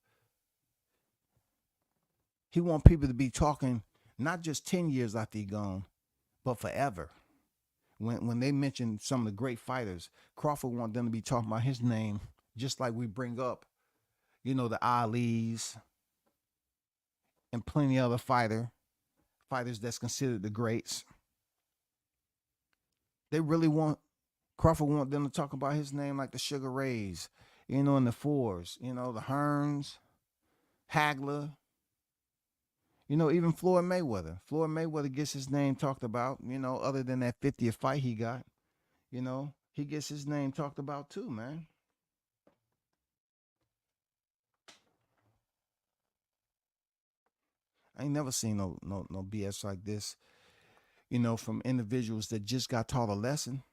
He want people to be talking not just 10 years after he's gone, but forever. When they mention some of the great fighters, Crawford want them to be talking about his name, just like we bring up, the Alis and plenty other fighters that's considered the greats. They really Crawford want them to talk about his name like the Sugar Rays, and the Fours, the Hearns, Hagler. Even Floyd Mayweather. Floyd Mayweather gets his name talked about, other than that 50th fight he got. He gets his name talked about too, man. I ain't never seen no BS like this, from individuals that just got taught a lesson.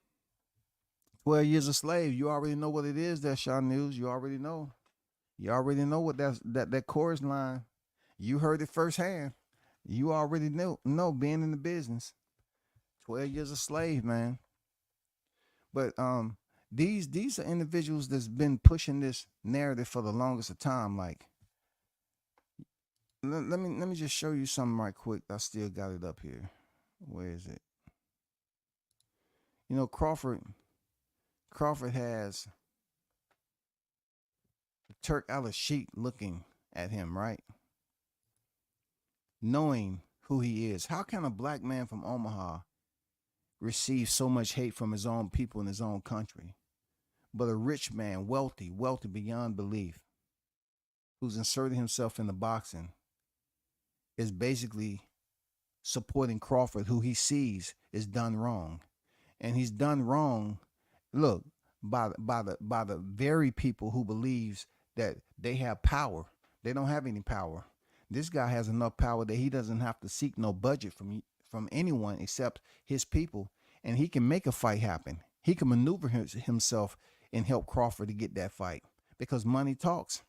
12 years a slave. You already know what it is, that Sean News. You already know. You already know what that chorus line. You heard it firsthand. You already know being in the business. 12 years a slave, man. But these are individuals that's been pushing this narrative for the longest of time. Like, let me just show you something right quick. I still got it up here. Where is it? Crawford has Turk Al-Sheikh looking at him, right? Knowing who he is. How can a black man from Omaha receive so much hate from his own people in his own country? But a rich man, wealthy beyond belief, who's inserted himself into boxing, is basically supporting Crawford, who he sees is done wrong. And he's done wrong, look, by the very people who believes that they have power. They don't have any power. This guy has enough power that he doesn't have to seek no budget from anyone except his people, and he can make a fight happen. He can maneuver himself and help Crawford to get that fight because money talks.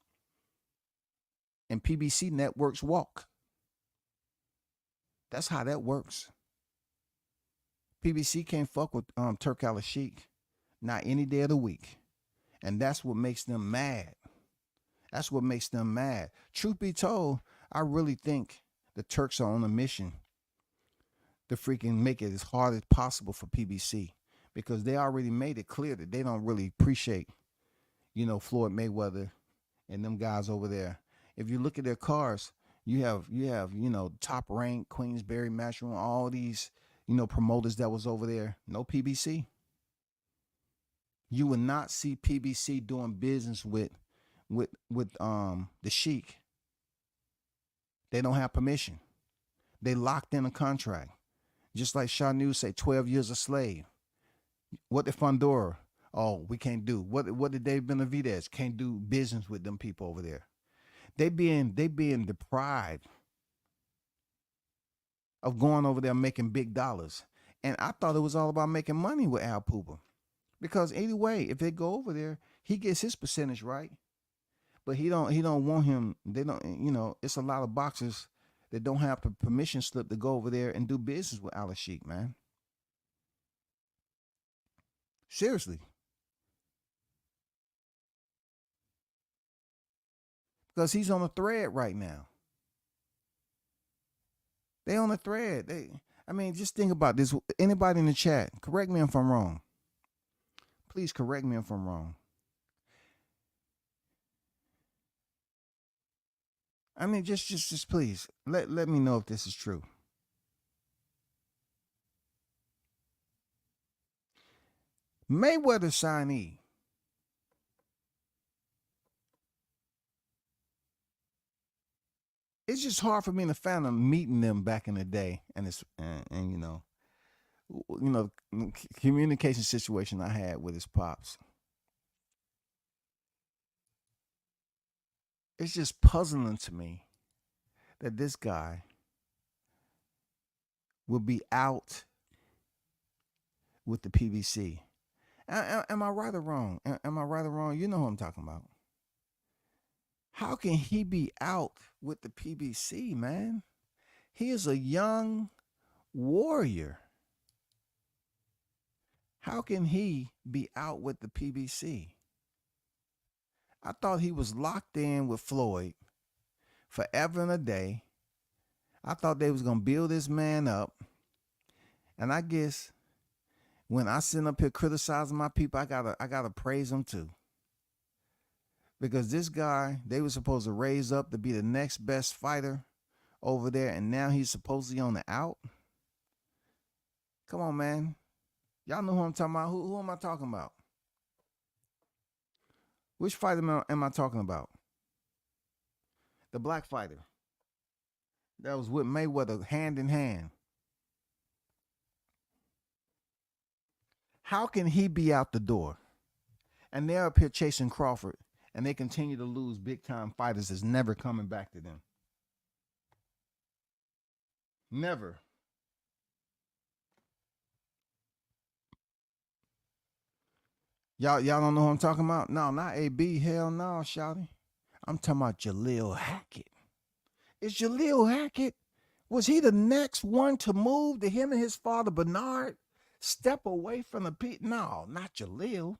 And PBC networks walk. That's how that works. PBC can't fuck with Turk Al-Sheikh, not any day of the week. And that's what makes them mad. That's what makes them mad. Truth be told, I really think the Turks are on a mission to freaking make it as hard as possible for PBC, because they already made it clear that they don't really appreciate, Floyd Mayweather and them guys over there. If you look at their cars, you have Top Rank, Queensberry Matchroom, all these, promoters that was over there. No PBC. You would not see PBC doing business with the Sheik. They don't have permission. They locked in a contract. Just like Shaw News say, 12 years a slave. What did Fundora? Oh, we can't do. What did Dave Benavidez? Can't do business with them people over there. They being deprived of going over there making big dollars. And I thought it was all about making money with Al Pooper. Because anyway, if they go over there, he gets his percentage, right? But he don't want him. They don't, it's a lot of boxers that don't have the permission slip to go over there and do business with Al-Sheikh, man. Seriously. because he's on a thread right now. They on a thread. I mean, just think about this. Anybody in the chat, correct me if I'm wrong. Please correct me if I'm wrong. I mean, just please let me know if this is true. Mayweather signee. It's just hard for me to fathom meeting them back in the day, and you know, communication situation I had with his pops. It's just puzzling to me that this guy will be out with the PBC. Am I right or wrong? Am I right or wrong? You know who I'm talking about. How can he be out with the PBC, man? He is a young warrior. How can he be out with the PBC? I thought he was locked in with Floyd forever and a day. I thought they was going to build this man up. And I guess when I sit up here criticizing my people, I gotta praise them too. Because this guy, they were supposed to raise up to be the next best fighter over there, and now he's supposedly on the out. Come on, man. Y'all know who I'm talking about. Who am I talking about? Which fighter am I talking about? The black fighter that was with Mayweather hand in hand. How can he be out the door? And they're up here chasing Crawford, and they continue to lose big-time fighters that's never coming back to them. Never. Y'all don't know who I'm talking about? No, not AB. Hell no, shouty. I'm talking about Jaleel Hackett. Is Jaleel Hackett, was he the next one to move to him and his father Bernard step away from the pit? No, not Jaleel.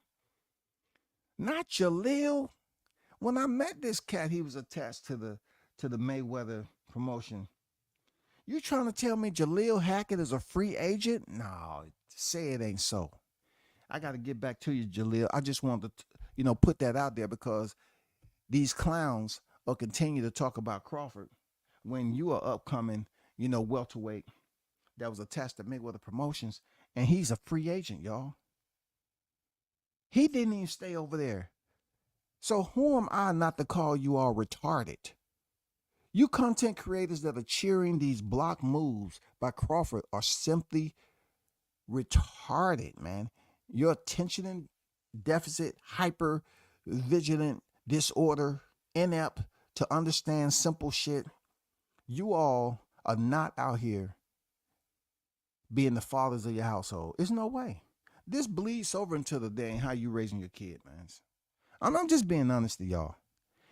Not Jaleel. When I met this cat, he was attached to the Mayweather promotion. You trying to tell me Jaleel Hackett is a free agent? No, say it ain't so. I got to get back to you, Jaleel. I just wanted to, put that out there because these clowns will continue to talk about Crawford when you are upcoming, welterweight that was attached to Mayweather Promotions, and he's a free agent, y'all. He didn't even stay over there. So who am I not to call you all retarded? You content creators that are cheering these block moves by Crawford are simply retarded, man. Your attention deficit, hyper vigilant disorder, inept to understand simple shit. You all are not out here being the fathers of your household. There's no way. This bleeds over into the day and how you raising your kid, man. I'm just being honest to y'all.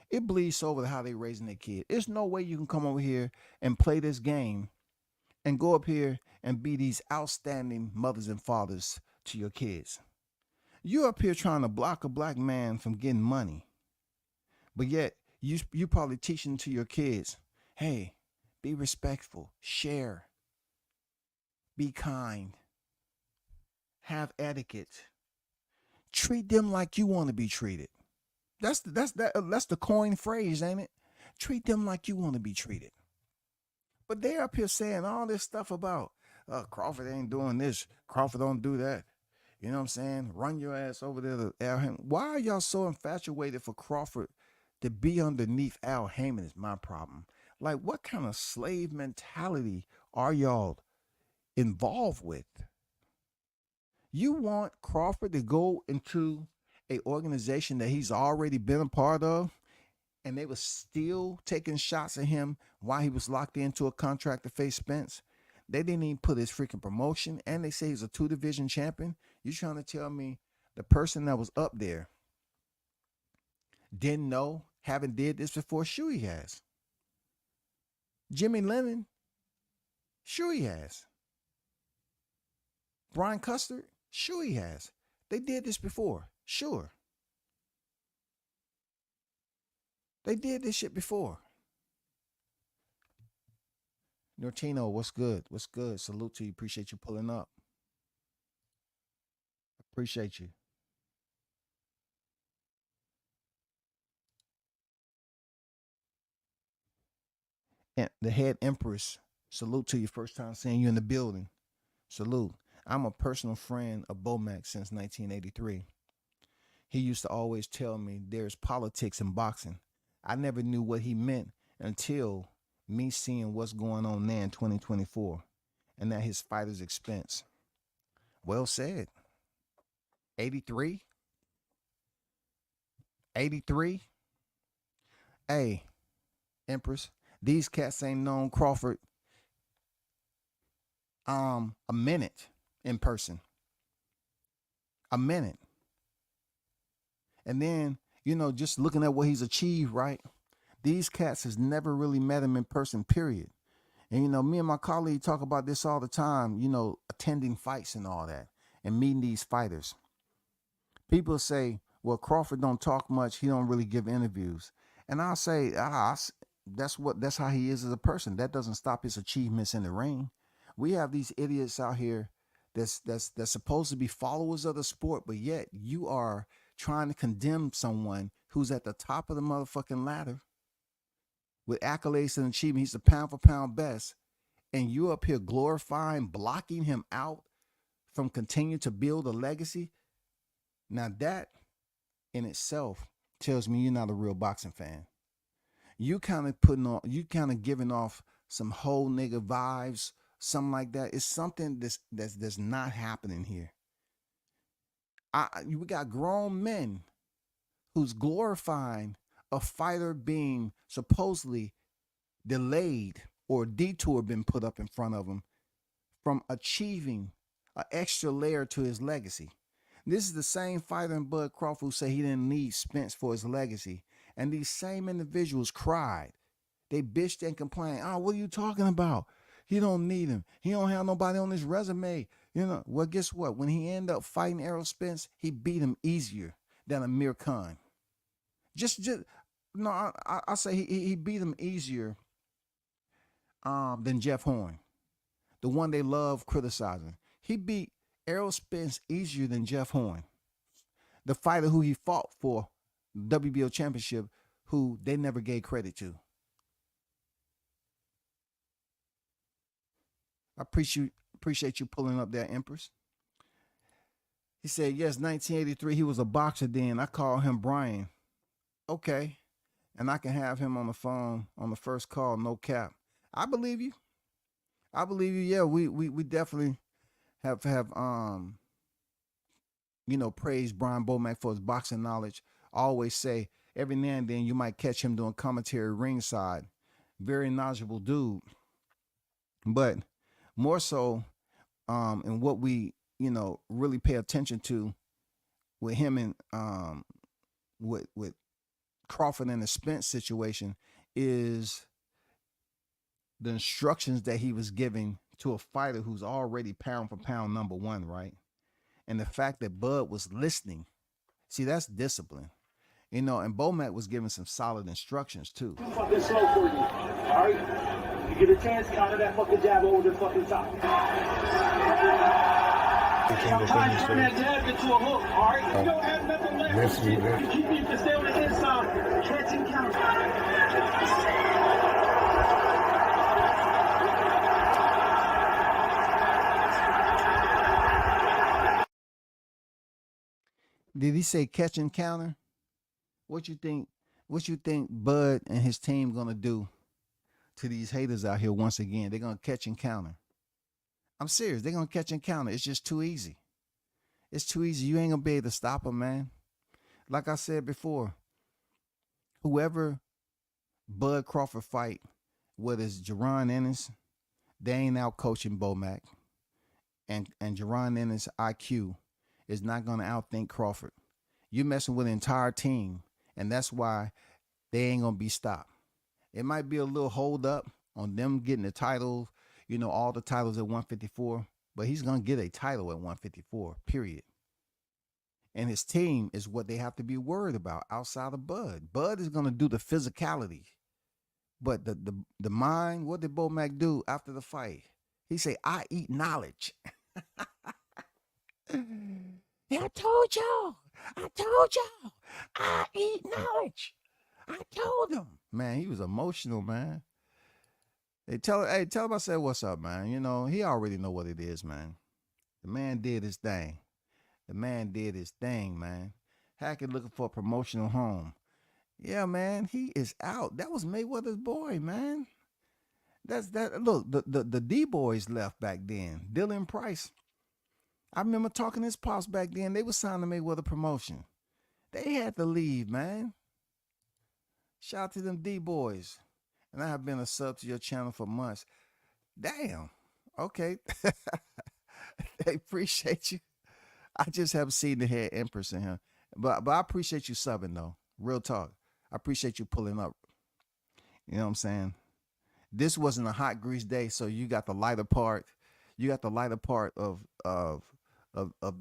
It bleeds over to how they raising their kid. There's no way you can come over here and play this game and go up here and be these outstanding mothers and fathers to your kids. You up here trying to block a black man from getting money, but yet you probably teaching to your kids, hey, be respectful, share, be kind, have etiquette, treat them like you want to be treated. That's the coin phrase, ain't it? Treat them like you want to be treated. But they're up here saying all this stuff about Crawford ain't doing this, Crawford don't do that. You know what I'm saying? Run your ass over there to Al Haymon. Why are y'all so infatuated for Crawford to be underneath Al Haymon is my problem. Like, what kind of slave mentality are y'all involved with? You want Crawford to go into a organization that he's already been a part of, and they were still taking shots at him while he was locked into a contract to face Spence? They didn't even put his freaking promotion, and they say he's a 2-division champion. You trying to tell me the person that was up there didn't know, haven't did this before? Sure he has. Jimmy Lennon, sure he has. Brian Custard, sure he has. They did this before, sure. They did this shit before. Nortino, what's good? What's good? Salute to you. Appreciate you pulling up. Appreciate you. And the head empress, salute to you. First time seeing you in the building. Salute. I'm a personal friend of Bomac since 1983. He used to always tell me there's politics in boxing. I never knew what he meant until me seeing what's going on now in 2024 and at his fighter's expense. Well said. 83? 83? Hey, Empress, these cats ain't known Crawford a minute in person. A minute. And then, just looking at what he's achieved, right? These cats has never really met him in person, period. And, me and my colleague talk about this all the time, attending fights and all that and meeting these fighters. People say, well, Crawford don't talk much. He don't really give interviews. And I'll say, that's how he is as a person. That doesn't stop his achievements in the ring. We have these idiots out here that's supposed to be followers of the sport, but yet you are trying to condemn someone who's at the top of the motherfucking ladder with accolades and achievement. He's the pound for pound best. And you up here glorifying, blocking him out from continuing to build a legacy. Now that in itself tells me you're not a real boxing fan. You kind of giving off some whole nigga vibes, something like that. It's something that's not happening here. We got grown men who's glorifying a fighter being supposedly delayed or a detour been put up in front of him from achieving an extra layer to his legacy. This is the same fighter in Bud Crawford who said he didn't need Spence for his legacy. And these same individuals cried. They bitched and complained. Oh, what are you talking about? He don't need him. He don't have nobody on his resume. Well, guess what? When he ended up fighting Errol Spence, he beat him easier than Amir Khan. I say he beat him easier than Jeff Horn, the one they love criticizing. He beat Errol Spence easier than Jeff Horn, the fighter who he fought for the WBO championship, who they never gave credit to. I appreciate you pulling up there, Empress. He said, yes, 1983, he was a boxer then. I call him Brian. Okay. And I can have him on the phone on the first call, no cap. I believe you. Yeah, we definitely have praised Brian Bomac for his boxing knowledge. I always say every now and then you might catch him doing commentary ringside. Very knowledgeable dude. But more so in what we, really pay attention to with him and with Crawford and the Spence situation is the instructions that he was giving to a fighter who's already pound for pound number one, right? And the fact that Bud was listening. See, that's discipline. And Bomac was giving some solid instructions too. Too fucking slow for you. All right? You get a chance, counter that fucking jab over the fucking top. Sometimes turn that jab into a hook, all right? You don't have nothing left. You keep me to stay on the inside. Catch and counter. Did he say catch and counter? What you think Bud and his team gonna do to these haters out here once again? They're gonna catch and counter. I'm serious. They're gonna catch and counter. It's just too easy. It's too easy. You ain't gonna be able to stop them, man. Like I said before, whoever Bud Crawford fight, whether it's Jaron Ennis, they ain't out coaching Bomac, and Jaron Ennis' IQ is not gonna outthink Crawford. You're messing with an entire team, and that's why they ain't gonna be stopped. It might be a little hold up on them getting the title, all the titles at 154, but he's gonna get a title at 154, period. and his team is what they have to be worried about outside of Bud. Bud is gonna do the physicality, but the mind. What did Bo Mac do after the fight? He say, "I eat knowledge." Yeah, I told y'all. I told y'all. I eat knowledge. I told him. Man, he was emotional, man. Tell him I said what's up, man. You know, he already know what it is, man. The man did his thing. The man did his thing, man. Hackett looking for a promotional home. Yeah, man, he is out. That was Mayweather's boy, man. That's that. Look, the D boys left back then. Dylan Price. I remember talking to his pops back then. They was signing Mayweather promotion. They had to leave, man. Shout out to them D boys. And I have been a sub to your channel for months. Damn. Okay. They appreciate you. I just haven't seen the head empress in him. But I appreciate you subbing though. Real talk. I appreciate you pulling up. You know what I'm saying? This wasn't a hot grease day, so you got the lighter part. You got the lighter part of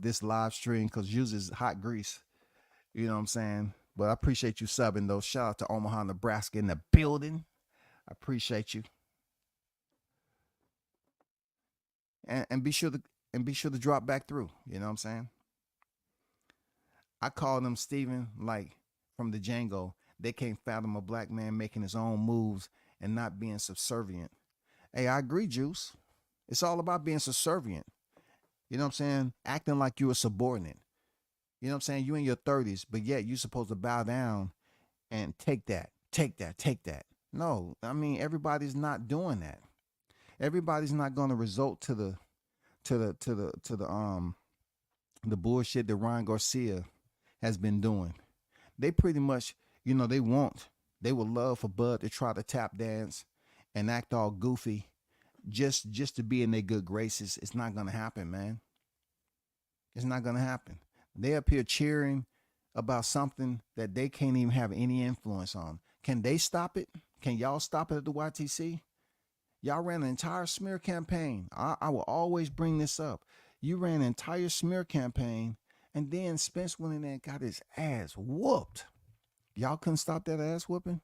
this live stream because usually it's hot grease. You know what I'm saying? But I appreciate you subbing though. Shout out to Omaha, Nebraska in the building. I appreciate you. And be sure to drop back through. You know what I'm saying? I call them Steven, like from the Django. They can't fathom a black man making his own moves and not being subservient. Hey, I agree, Juice. It's all about being subservient. You know what I'm saying? Acting like you're a subordinate. You know what I'm saying? You in your 30s, but yet you're supposed to bow down and take that. No, I mean, everybody's not doing that. Everybody's not going to resort to the bullshit that Ryan Garcia has been doing. They pretty much, you know, they would love for Bud to try to tap dance and act all goofy just to be in their good graces. It's not going to happen, man. It's not going to happen. They up here cheering about something that they can't even have any influence on. Can they stop it? Can y'all stop it at the YTC? Y'all ran an entire smear campaign. I will always bring this up. You ran an entire smear campaign, and then Spence went in there and got his ass whooped. Y'all couldn't stop that ass whooping?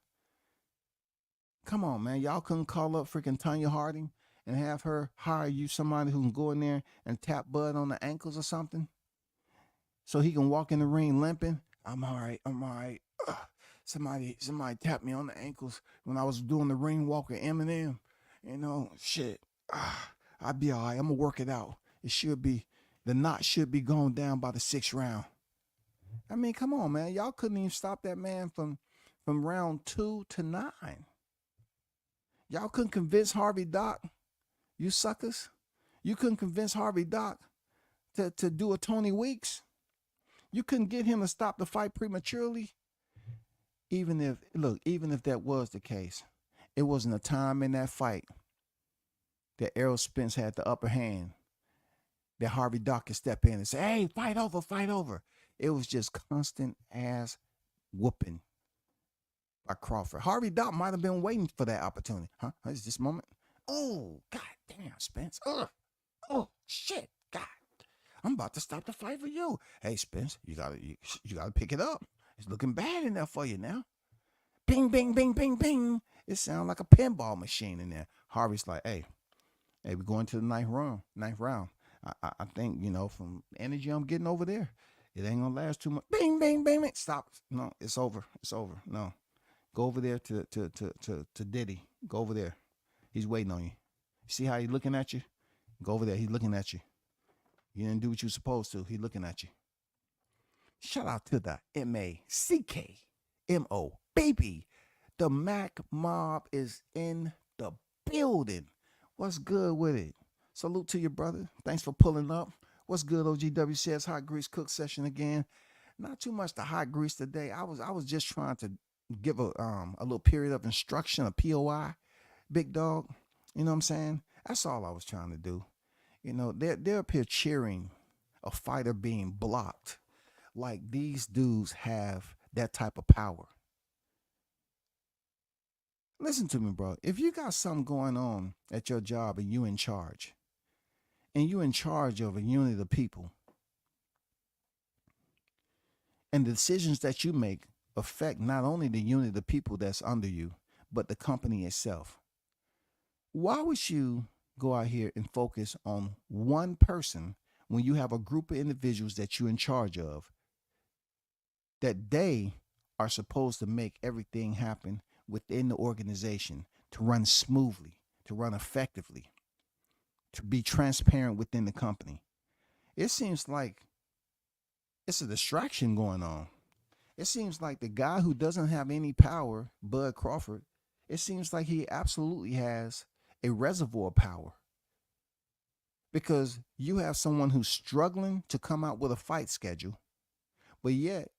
Come on, man. Y'all couldn't call up freaking Tanya Harding and have her hire you somebody who can go in there and tap Bud on the ankles or something so he can walk in the ring limping? I'm all right. Ugh. Somebody tapped me on the ankles when I was doing the ring walk with Eminem. You know, shit. I'll be all right. I'm going to work it out. The knot should be going down by the 6th round. I mean, come on, man. Y'all couldn't even stop that man from round 2 to 9. Y'all couldn't convince Harvey Doc, you suckers. You couldn't convince Harvey Doc to do a Tony Weeks. You couldn't get him to stop the fight prematurely. Even if that was the case, it wasn't a time in that fight that Errol Spence had the upper hand that Harvey Doc could step in and say, hey, fight over. It was just constant ass whooping by Crawford. Harvey Doc might have been waiting for that opportunity. Huh? Is this moment? Oh, God damn, Spence. Ugh. Oh, shit. God. I'm about to stop the fight for you. Hey, Spence, you gotta pick it up. It's looking bad in there for you now. Bing, bing, bing, bing, bing. It sounds like a pinball machine in there. Harvey's like, hey, we're going to the ninth round. I think, you know, from the energy I'm getting over there, it ain't gonna last too much. Bing, bing, bing, bing. Stop. No, it's over. No. Go over there to Diddy. Go over there. He's waiting on you. See how he's looking at you? Go over there. He's looking at you. You didn't do what you're supposed to. He's looking at you. Shout out to the MACKMO, baby. The Mac Mob is in the building. What's good with it? Salute to you, brother. Thanks for pulling up. What's good, OGW says hot grease cook session again. Not too much to hot grease today. I was just trying to give a little period of instruction, a POI, big dog. You know what I'm saying? That's all I was trying to do. You know, they're up here cheering a fighter being blocked. Like these dudes have that type of power. Listen to me, bro. If you got something going on at your job and you in charge, and you in charge of a unit of people, And the decisions that you make affect not only the unit of people that's under you, but the company itself. Why would you go out here and focus on one person when you have a group of individuals that you're in charge of, that they are supposed to make everything happen within the organization to run smoothly, to run effectively, to be transparent within the company? It seems like it's a distraction going on. It seems like the guy who doesn't have any power, Bud Crawford, it seems like he absolutely has a reservoir power, because you have someone who's struggling to come out with a fight schedule, but yet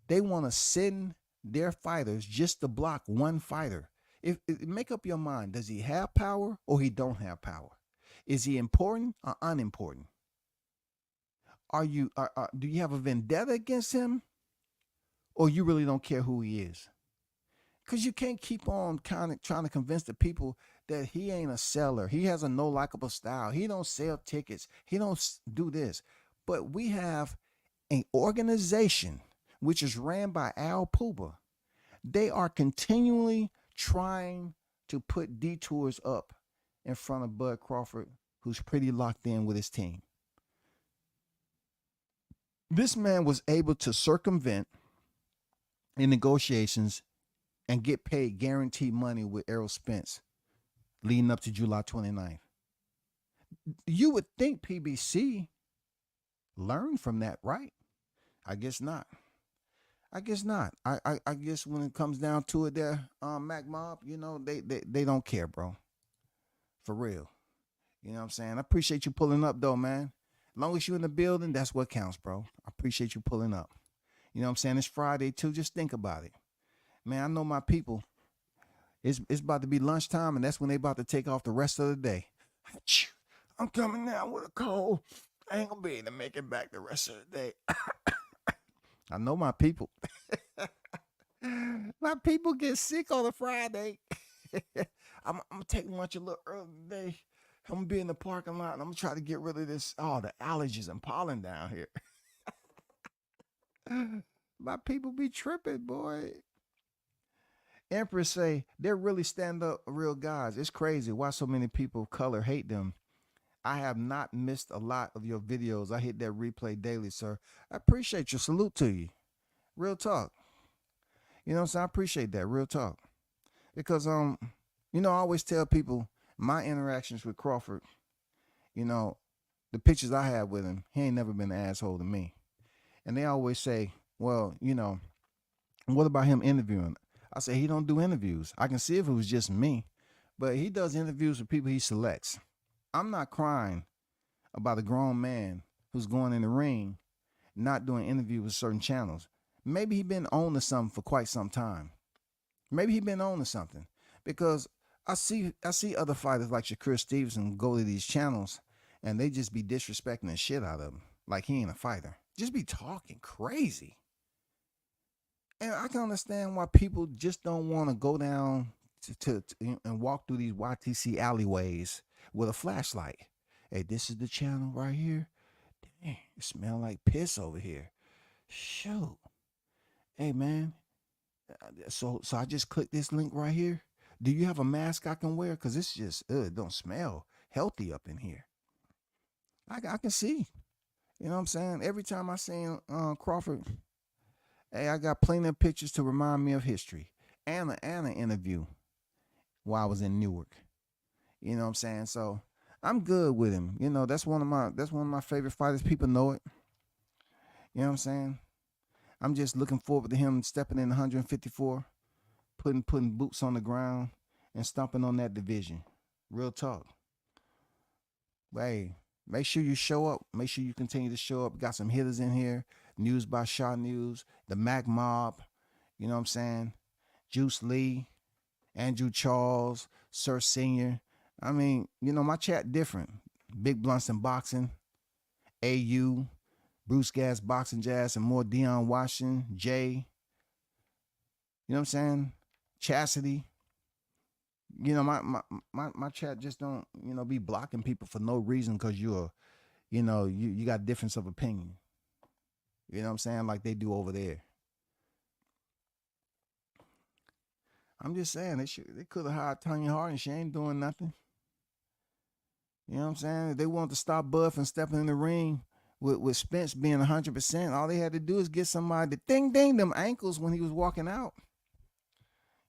they want to send their fighters just to block one fighter. Make up your mind. Does he have power or he don't have power? Is he important or unimportant? Do you have a vendetta against him, or you really don't care who he is? Because you can't keep on kind of trying to convince the people that he ain't a seller. He has a no likable style. He don't sell tickets. He don't do this. But we have an organization which is ran by Al Puba. They are continually trying to put detours up in front of Bud Crawford, who's pretty locked in with his team. This man was able to circumvent in negotiations and get paid guaranteed money with Errol Spence leading up to July 29th. You would think PBC learned from that, right? I guess not. I guess not. I guess when it comes down to it there, Mac Mob, they don't care, bro. For real. You know what I'm saying? I appreciate you pulling up, though, man. As long as you're in the building, that's what counts, bro. I appreciate you pulling up. You know what I'm saying? It's Friday, too. Just think about it. Man, I know my people. It's about to be lunchtime, and that's when they about to take off the rest of the day. I'm coming down with a cold. I ain't going to be able to make it back the rest of the day. I know my people. My people get sick on a Friday. I'm going to take lunch a little early today. I'm going to be in the parking lot, and I'm going to try to get rid of the allergies and pollen down here. My people be tripping, boy. Empress say, they're really stand-up real guys. It's crazy why so many people of color hate them. I have not missed a lot of your videos. I hit that replay daily, sir. I appreciate your salute to you. Real talk. You know what I'm saying? I appreciate that. Real talk. Because, I always tell people my interactions with Crawford, the pictures I have with him, he ain't never been an asshole to me. And they always say, well, what about him interviewing? I say, he don't do interviews. I can see if it was just me, but he does interviews with people he selects. I'm not crying about a grown man who's going in the ring, not doing interviews with certain channels. Maybe he been on to something for quite some time. Maybe he been on to something, because I see other fighters like Shakur Stevenson go to these channels and they just be disrespecting the shit out of him. Like he ain't a fighter. Just be talking crazy. And I can understand why people just don't want to go down to and walk through these YTC alleyways with a flashlight. Hey, this is the channel right here. Dang, it smell like piss over here. Shoot. Hey, man. So I just click this link right here. Do you have a mask I can wear? Because it's just, it don't smell healthy up in here. I can see. You know what I'm saying? Every time I see Crawford, hey, I got plenty of pictures to remind me of history. And an interview while I was in Newark. You know what I'm saying? So I'm good with him. That's one of my favorite fighters. People know it. You know what I'm saying? I'm just looking forward to him stepping in 154, putting boots on the ground and stomping on that division. Real talk. But hey, make sure you show up. Make sure you continue to show up. Got some hitters in here. News by Shaw News, the Mac Mob, you know what I'm saying? Juice Lee, Andrew Charles, Sir Senior. I mean, my chat different. Big Blunts and Boxing, AU, Bruce Gas Boxing Jazz, and more Deion Washington, Jay. You know what I'm saying? Chastity. My chat just don't, be blocking people for no reason because you got a difference of opinion. You know what I'm saying? Like they do over there. I'm just saying they could have hired Tanya Harding. She ain't doing nothing. You know what I'm saying? If they wanted to stop Bud from stepping in the ring with Spence being 100%, all they had to do is get somebody to ding them ankles when he was walking out.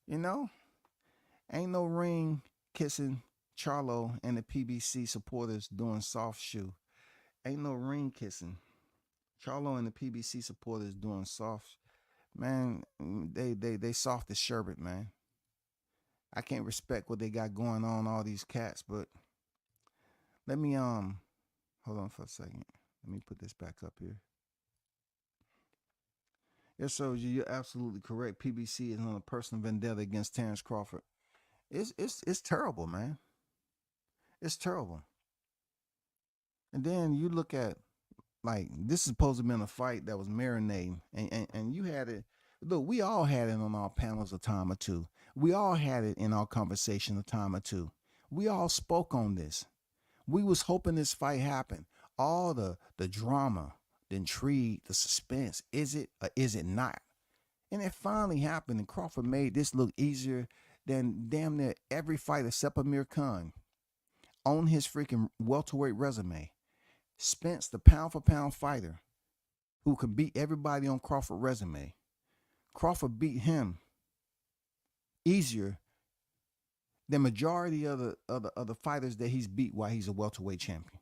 You know? Ain't no ring kissing Charlo and the PBC supporters doing soft shoe. Ain't no ring kissing. Charlo and the PBC supporters doing soft. Man, they soft as sherbet, man. I can't respect what they got going on, all these cats, but let me hold on for a second. Let me put this back up here. Yes, sir, you're absolutely correct. PBC is on a personal vendetta against Terrence Crawford. It's terrible, man. It's terrible. And then you look at, like, this is supposed to have been a fight that was marinating, and you had it. Look, we all had it on our panels a time or two. We all had it in our conversation a time or two. We all spoke on this. We was hoping this fight happened. All the drama, the intrigue, the suspense. Is it or is it not? And it finally happened, and Crawford made this look easier than damn near every fight except Amir Khan on his freaking welterweight resume. Spence, the pound-for-pound fighter who could beat everybody on Crawford's resume. Crawford beat him easier than majority of the fighters that he's beat while he's a welterweight champion.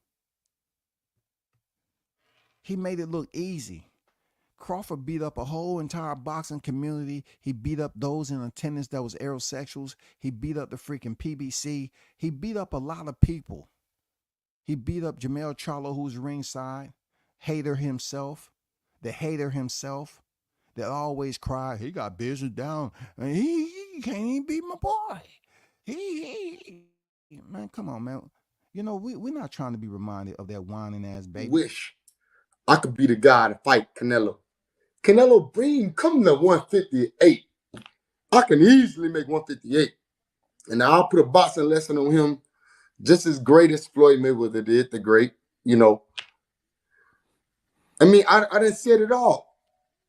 He made it look easy. Crawford beat up a whole entire boxing community. He beat up those in attendance that was aerosexuals. He beat up the freaking PBC. He beat up a lot of people. He beat up Jamel Charlo, who's ringside, hater himself, the hater himself that always cried, he got business down. And he can't even beat my boy. Man, come on, man. You know, we're not trying to be reminded of that whining ass baby. Wish I could be the guy to fight Canelo. Canelo, come to 158. I can easily make 158. And I'll put a boxing lesson on him just as great as Floyd Mayweather did, the great, you know. I mean, I didn't say it all.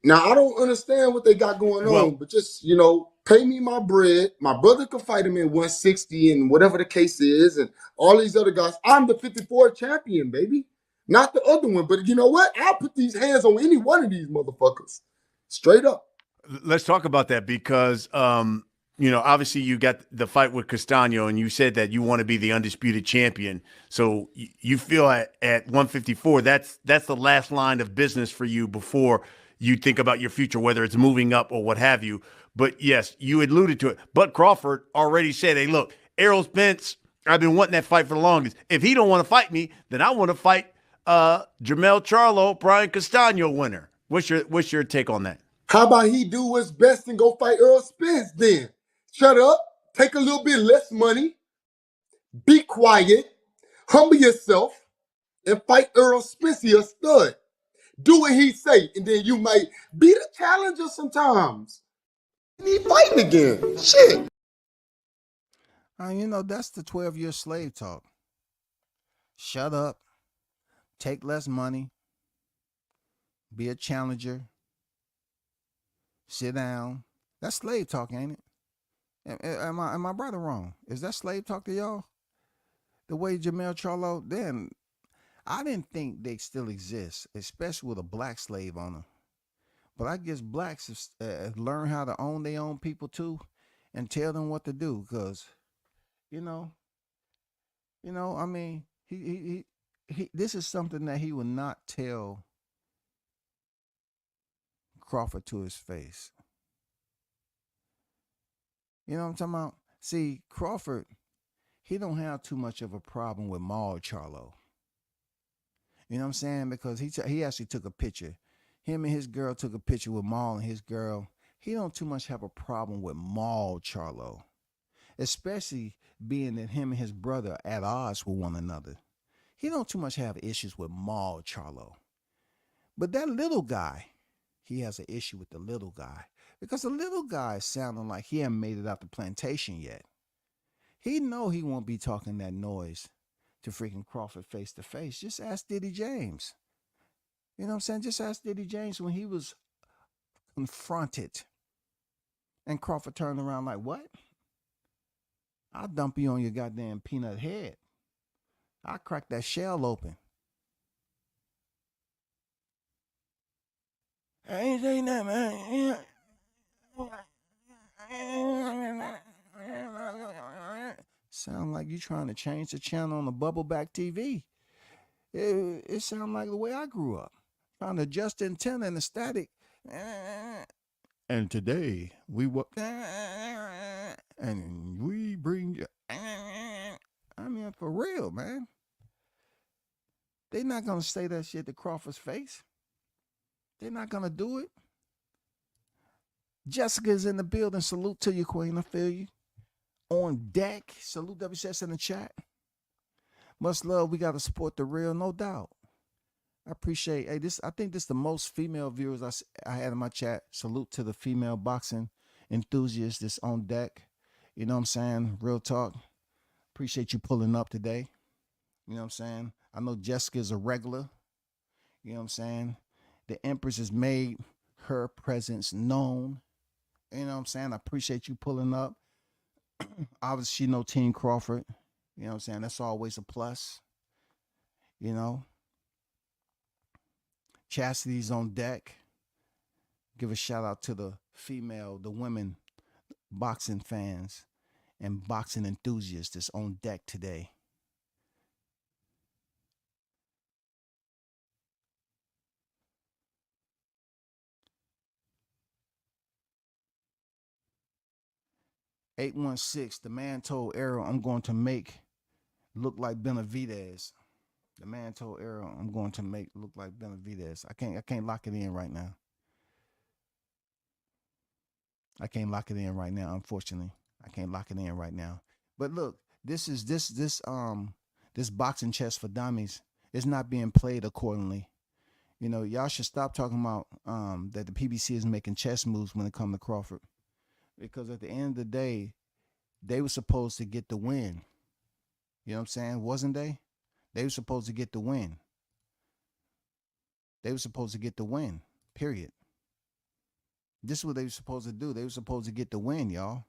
Now, I don't understand what they got going on, but just, you know, pay me my bread. My brother could fight him in 160 and whatever the case is, and all these other guys. I'm the 54 champion, baby. Not the other one. But you know what? I'll put these hands on any one of these motherfuckers. Straight up. Let's talk about that because, you know, obviously you got the fight with Castano, and you said that you want to be the undisputed champion. So you feel at 154, that's the last line of business for you before you think about your future, whether it's moving up or what have you. But yes, you alluded to it. But Crawford already said, hey, look, Errol Spence, I've been wanting that fight for the longest. If he don't want to fight me, then I want to fight Jamel Charlo, Brian Castano winner. What's your take on that? How about he do what's best and go fight Errol Spence then? Shut up, take a little bit less money, be quiet, humble yourself, and fight Errol Spence, he a stud. Do what he say, and then you might be the challenger sometimes. He fighting again. Shit. You know, that's the 12-year slave talk. Shut up, take less money, be a challenger, sit down. That's slave talk, ain't it? Am I right or wrong? Is that slave talk to y'all? The way Jamel Charlo, then I didn't think they still exist, especially with a black slave owner. But I guess blacks have learned how to own their own people too, and tell them what to do. Because, you know, I mean, he this is something that he would not tell Crawford to his face. You know what I'm talking about? See, Crawford, he don't have too much of a problem with Maul Charlo. You know what I'm saying? Because he actually took a picture. Him and his girl took a picture with Maul and his girl. He don't too much have a problem with Maul Charlo, especially being that him and his brother are at odds with one another. He don't too much have issues with Maul Charlo. But that little guy, he has an issue with the little guy because the little guy is sounding like he hasn't made it out the plantation yet. He know he won't be talking that noise to freaking Crawford face to face. Just ask Diddy James. You know what I'm saying? Just ask Diddy James when he was confronted and Crawford turned around like, what? I'll dump you on your goddamn peanut head. I'll crack that shell open. I ain't saying that, man. Sound like you trying to change the channel on the bubbleback TV. It sound like the way I grew up. Trying to adjust the antenna and the static. And today we and we bring you. I mean, for real, man. They not gonna say that shit to Crawford's face. They're not gonna do it. Jessica's in the building. Salute to you, Queen. I feel you. On deck. Salute WCS in the chat. Much love. We gotta support the real, no doubt. I appreciate. Hey, I think this is the most female viewers I had in my chat. Salute to the female boxing enthusiasts that's on deck. You know what I'm saying? Real talk. Appreciate you pulling up today. You know what I'm saying? I know Jessica's a regular. You know what I'm saying? The Empress has made her presence known. You know what I'm saying? I appreciate you pulling up. Obviously, you know Team Crawford. You know what I'm saying? That's always a plus. You know? Chastity's on deck. Give a shout out to the women boxing fans and boxing enthusiasts that's on deck today. $816, the man told Errol, I'm going to make look like Benavidez. The man told Errol, I'm going to make look like Benavidez. I can't lock it in right now. I can't lock it in right now, unfortunately. I can't lock it in right now. But look, this boxing chess for dummies is not being played accordingly. You know, y'all should stop talking about that the PBC is making chess moves when it comes to Crawford. Because at the end of the day, they were supposed to get the win. You know what I'm saying? Wasn't they? They were supposed to get the win. They were supposed to get the win, period. This is what they were supposed to do. They were supposed to get the win, y'all.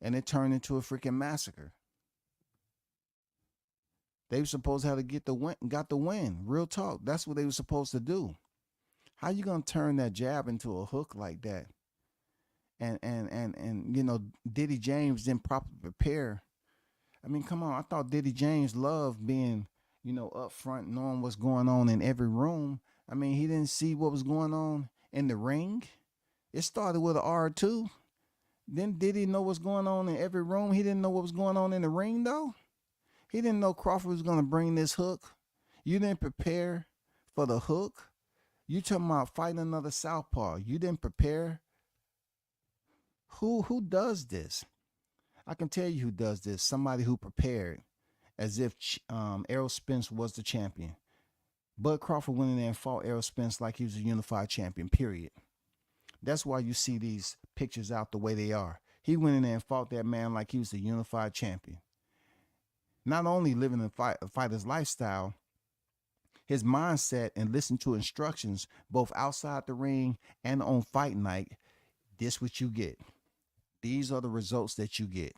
And it turned into a freaking massacre. They were supposed to have to get the win, got the win. Real talk. That's what they were supposed to do. How you gonna turn that jab into a hook like that? And you know, Diddy James didn't properly prepare. I mean, come on. I thought Diddy James loved being, you know, up front, knowing what's going on in every room. I mean, he didn't see what was going on in the ring. It started with an R2. Then Diddy know what's going on in every room. He didn't know what was going on in the ring, though. He didn't know Crawford was going to bring this hook. You didn't prepare for the hook. You talking about fighting another southpaw. You didn't prepare. Who does this? I can tell you who does this. Somebody who prepared as if Errol Spence was the champion. Bud Crawford went in there and fought Errol Spence like he was a unified champion, period. That's why you see these pictures out the way they are. He went in there and fought that man like he was a unified champion. Not only living a fighter's lifestyle, his mindset and listening to instructions both outside the ring and on fight night. This what you get. These are the results that you get.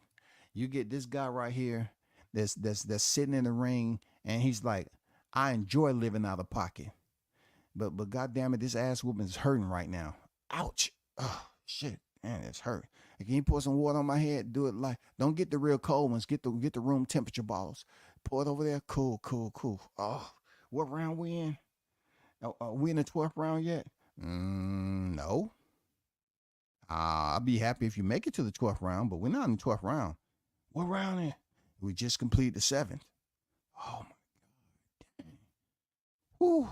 You get this guy right here that's sitting in the ring and he's like, I enjoy living out of pocket. But goddamn it, this ass whooping is hurting right now. Ouch. Oh shit. Man, it's hurt. Can you pour some water on my head? Do it like, don't get the real cold ones. Get the room temperature bottles. Pour it over there. Cool. Oh, what round we in? Are we in the 12th round yet? No. I'll be happy if you make it to the 12th round, but we're not in the 12th round. What round is? We just completed the 7th. Oh my God. Whew.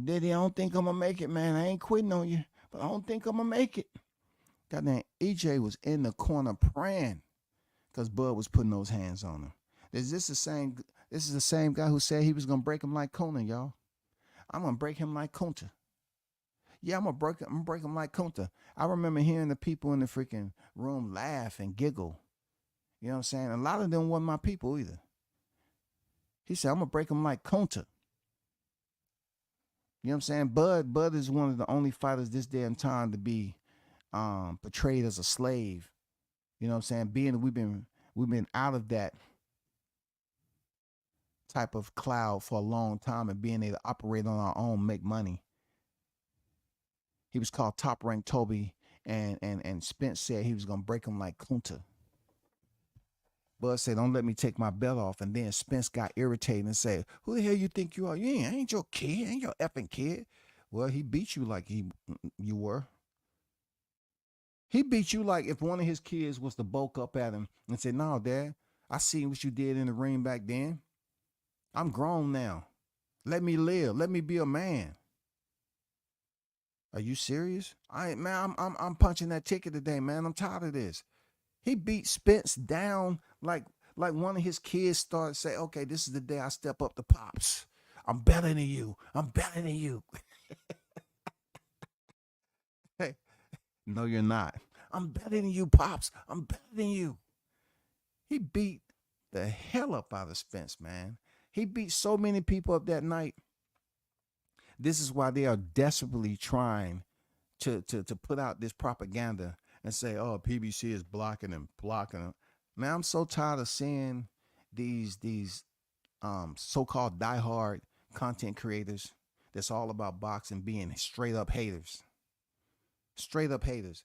Diddy, I don't think I'm gonna make it, man. I ain't quitting on you, but I don't think I'm gonna make it. Goddamn, EJ was in the corner praying because Bud was putting those hands on him. This is the same guy who said he was gonna break him like Conan, y'all. I'm gonna break him like Kunta. Yeah, I'm gonna break him like Kunta. I remember hearing the people in the freaking room laugh and giggle. You know what I'm saying? A lot of them weren't my people either. He said, I'm gonna break him like Kunta. You know what I'm saying? Bud is one of the only fighters this day and time to be portrayed as a slave. You know what I'm saying? Being we've been out of that type of cloud for a long time and being able to operate on our own, make money. He was called Top Rank Toby, and Spence said he was gonna break him like Kunta. Bud said, "Don't let me take my belt off." And then Spence got irritated and said, "Who the hell you think you are? You ain't your kid, ain't your effing kid." Well, he beat you like you were. He beat you like if one of his kids was to bulk up at him and say, "No, Dad, I seen what you did in the ring back then. I'm grown now. Let me live. Let me be a man." Are you serious? I'm punching that ticket today, man. I'm tired of this. He beat Spence down like one of his kids started to say, "Okay, this is the day I step up to Pops. I'm better than you. I'm better than you." Hey, no, you're not. "I'm better than you, Pops. I'm better than you." He beat the hell up out of Spence, man. He beat so many people up that night. This is why they are desperately trying to put out this propaganda and say, "Oh, PBC is blocking him." Man, I'm so tired of seeing these so-called diehard content creators that's all about boxing being straight up haters. Straight up haters.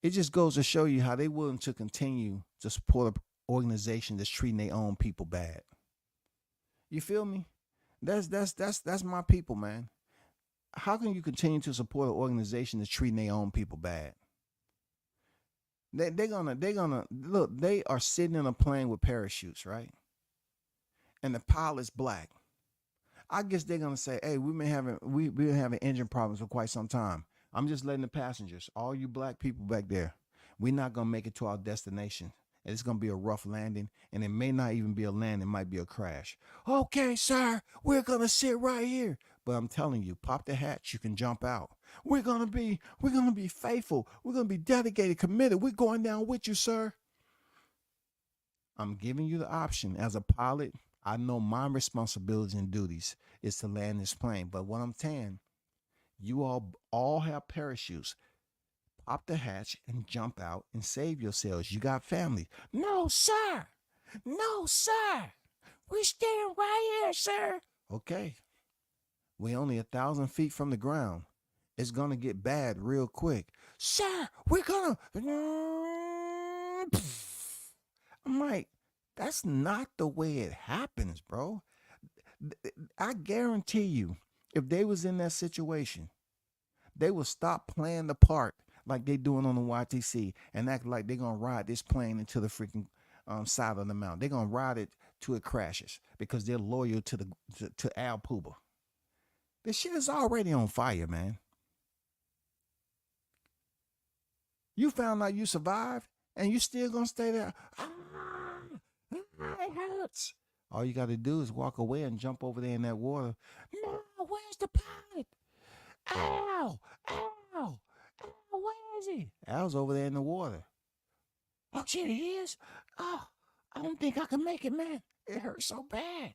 It just goes to show you how they willing to continue to support an organization that's treating their own people bad. You feel me? That's my people, man. How can you continue to support an organization that's treating their own people bad? They're gonna look. They are sitting in a plane with parachutes, right? And the pilot's black. I guess they're gonna say, "Hey, we've been having engine problems for quite some time. I'm just letting the passengers, all you black people back there, we're not gonna make it to our destination. And it's gonna be a rough landing, and it may not even be a landing, it might be a crash." "Okay, sir, we're gonna sit right here." But I'm telling you, pop the hatch, you can jump out. We're gonna be faithful. We're gonna be dedicated, committed. We're going down with you, sir." I'm giving you the option. As a pilot, I know my responsibilities and duties is to land this plane. But what I'm saying, you all have parachutes. Pop the hatch and jump out and save yourselves. You got family. "No, sir. No, sir. We're staying right here, sir." Okay. We're only 1,000 feet from the ground. It's going to get bad real quick. "Sir, we're going to..." I'm like, that's not the way it happens, bro. I guarantee you, if they was in that situation, they would stop playing the part like they doing on the YTC and act like they're going to ride this plane into the freaking side of the mountain. They're going to ride it till it crashes because they're loyal to Al Puba. This shit is already on fire, man. You found out you survived and you still going to stay there. It hurts. All you got to do is walk away and jump over there in that water. "No, where's the pilot? Ow, ow. Where is he?" Al's over there in the water. "Oh, shit, he is? Oh, I don't think I can make it, man. It hurts so bad."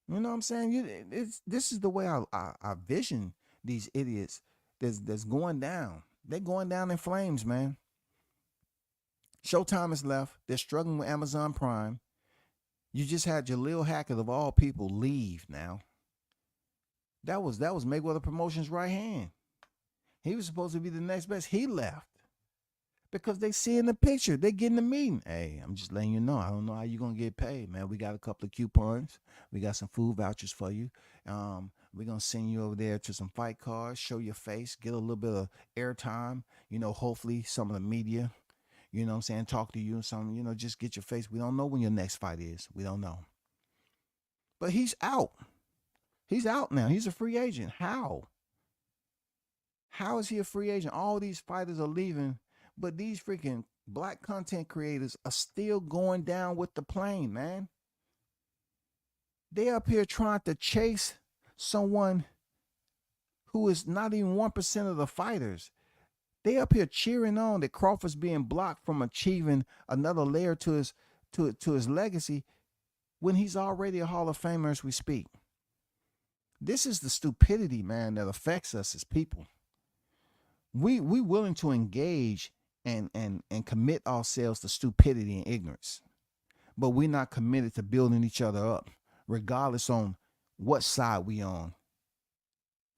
You know what I'm saying? This is the way I vision these idiots that's going down. They're going down in flames, man. Showtime is left. They're struggling with Amazon Prime. You just had Jaleel Hackett, of all people, leave now. That was Mayweather Promotions' right hand. He was supposed to be the next best. He left because they see in the picture. They get in the meeting. "Hey, I'm just letting you know. I don't know how you're going to get paid, man. We got a couple of coupons. We got some food vouchers for you. We're going to send you over there to some fight cards, show your face, get a little bit of airtime. Hopefully some of the media, what I'm saying, talk to you and something, just get your face. We don't know when your next fight is. We don't know." But he's out. He's out now. He's a free agent. How? How is he a free agent? All these fighters are leaving, but these freaking black content creators are still going down with the plane, man. They up here trying to chase someone who is not even 1% of the fighters. They up here cheering on that Crawford's being blocked from achieving another layer to his legacy when he's already a Hall of Famer as we speak. This is the stupidity, man, that affects us as people. We willing to engage and commit ourselves to stupidity and ignorance, but we're not committed to building each other up, regardless on what side we on.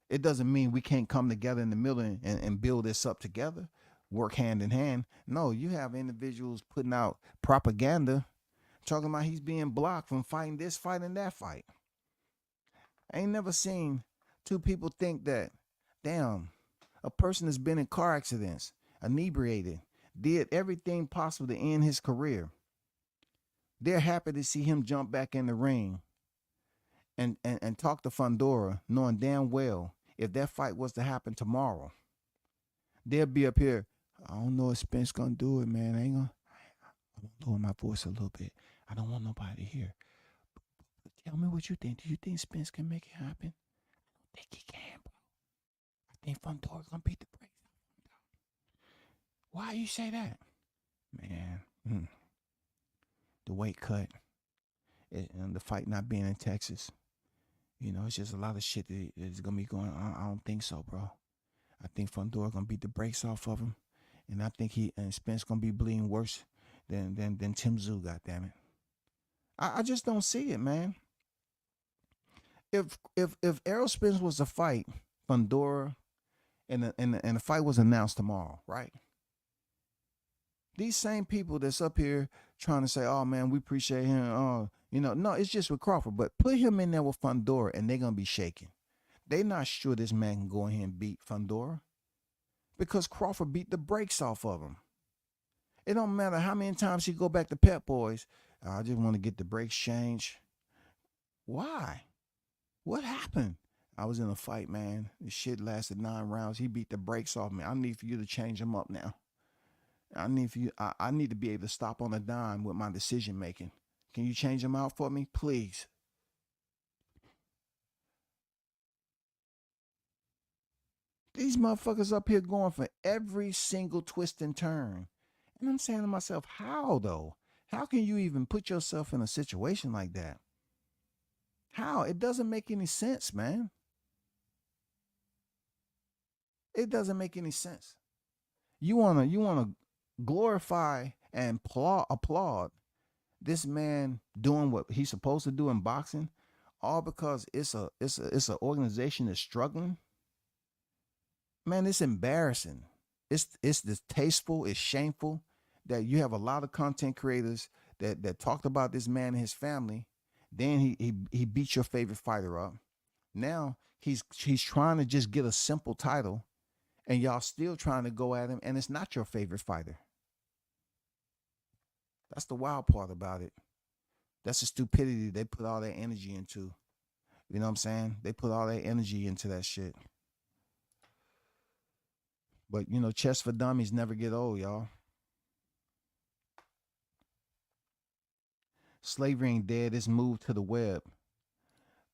It doesn't mean we can't come together in the middle and build this up together, work hand in hand. No, you have individuals putting out propaganda talking about he's being blocked from fighting this fight and that fight. I ain't never seen two people think that, damn, a person that's been in car accidents, inebriated, did everything possible to end his career. They're happy to see him jump back in the ring and talk to Fundora, knowing damn well if that fight was to happen tomorrow, they'll be up here. I don't know if Spence gonna do it, man. I ain't gonna. I'm gonna lower my voice a little bit. I don't want nobody to hear. But tell me what you think. Do you think Spence can make it happen? I don't think he can, bro. I think Fundora gonna beat the brakes. Why you say that, man? The weight cut and the fight not being in Texas. You know, it's just a lot of shit that is gonna be going on. I don't think so, bro. I think Fundora gonna beat the brakes off of him, and I think Spence gonna be bleeding worse than Tim Tszyu. Goddammit. I just don't see it, man. If Errol Spence was to fight Fundora, and the fight was announced tomorrow, right? These same people that's up here trying to say, "Oh man, we appreciate him," no, it's just with Crawford. But put him in there with Fundora, and they're gonna be shaking. They're not sure this man can go in here and beat Fundora because Crawford beat the brakes off of him. It don't matter how many times he go back to Pep Boys. I just want to get the brakes changed. Why? What happened? I was in a fight, man. This shit lasted 9 rounds. He beat the brakes off me. I need for you to change him up now. I need to be able to stop on a dime with my decision making. Can you change him out for me, please? These motherfuckers up here going for every single twist and turn. And I'm saying to myself, how though? How can you even put yourself in a situation like that? How? It doesn't make any sense, man. It doesn't make any sense. You wanna glorify and applaud this man doing what he's supposed to do in boxing, all because it's a organization that's struggling. Man, it's embarrassing. It's distasteful. It's shameful that you have a lot of content creators that talked about this man and his family. Then he beat your favorite fighter up. Now he's trying to just get a simple title, and y'all still trying to go at him, and it's not your favorite fighter. That's the wild part about it. That's the stupidity they put all their energy into. You know what I'm saying? They put all their energy into that shit. But, you know, chess for dummies never get old, y'all. Slavery ain't dead. It's moved to the web.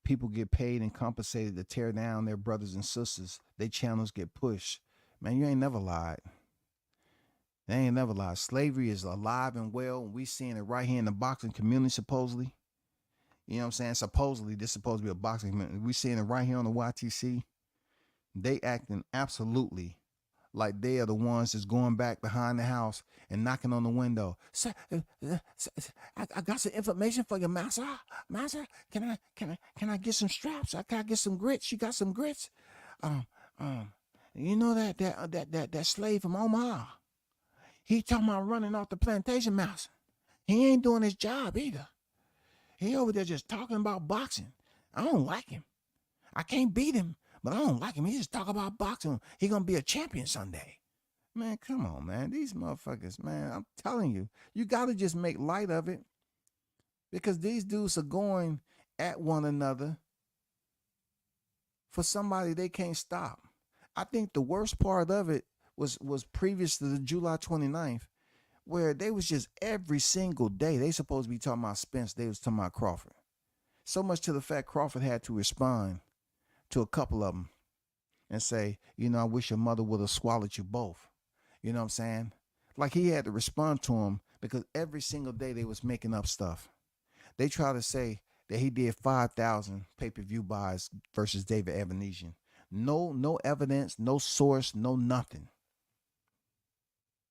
People get paid and compensated to tear down their brothers and sisters. Their channels get pushed. Man, you ain't never lied. They ain't never lied. Slavery is alive and well. And we seeing it right here in the boxing community, supposedly. You know what I'm saying? Supposedly, this is supposed to be a boxing community. We seeing it right here on the YTC. They acting absolutely like they are the ones that's going back behind the house and knocking on the window. Sir, I got some information for you, master. Master, can I get some straps? Can I get some grits? You got some grits? You know that slave from Omaha. He talking about running off the plantation, master. He ain't doing his job either. He over there just talking about boxing. I don't like him. I can't beat him, but I don't like him. He just talk about boxing. He gonna be a champion someday. Man, come on, man. These motherfuckers, man, I'm telling you, you gotta just make light of it, because these dudes are going at one another for somebody they can't stop. I think the worst part of it was previous to the July 29th, where they was just every single day. They supposed to be talking about Spence. They was talking about Crawford. So much to the fact Crawford had to respond to a couple of them and say, you know, I wish your mother would have swallowed you both. You know what I'm saying? Like he had to respond to them because every single day they was making up stuff. They try to say, that he did 5,000 pay-per-view buys versus David Evanesian. No evidence, no source, no nothing.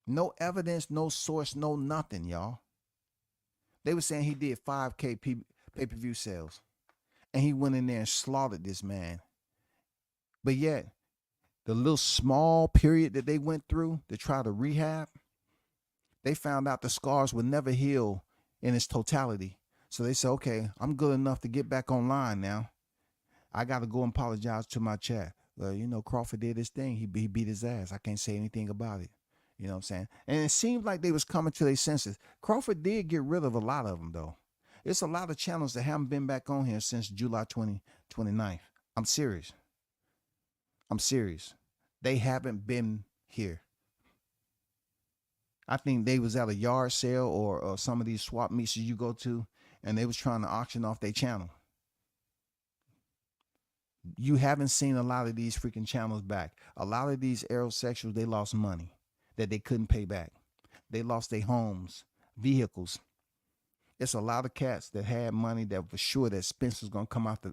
No evidence, no source, no nothing, y'all. They were saying he did 5K pay-per-view sales. And he went in there and slaughtered this man. But yet, the little small period that they went through to try to rehab, they found out the scars would never heal in its totality. So they said, okay, I'm good enough to get back online now. I got to go and apologize to my chat. Well, you know, Crawford did his thing. He beat his ass. I can't say anything about it. You know what I'm saying? And it seemed like they was coming to their senses. Crawford did get rid of a lot of them, though. It's a lot of channels that haven't been back on here since July 29th. I'm serious. I'm serious. They haven't been here. I think they was at a yard sale or some of these swap meets you go to, and they was trying to auction off their channel. You haven't seen a lot of these freaking channels back. A lot of these aerosexuals, they lost money that they couldn't pay back. They lost their homes, vehicles. It's a lot of cats that had money that was sure that Spence was going to come out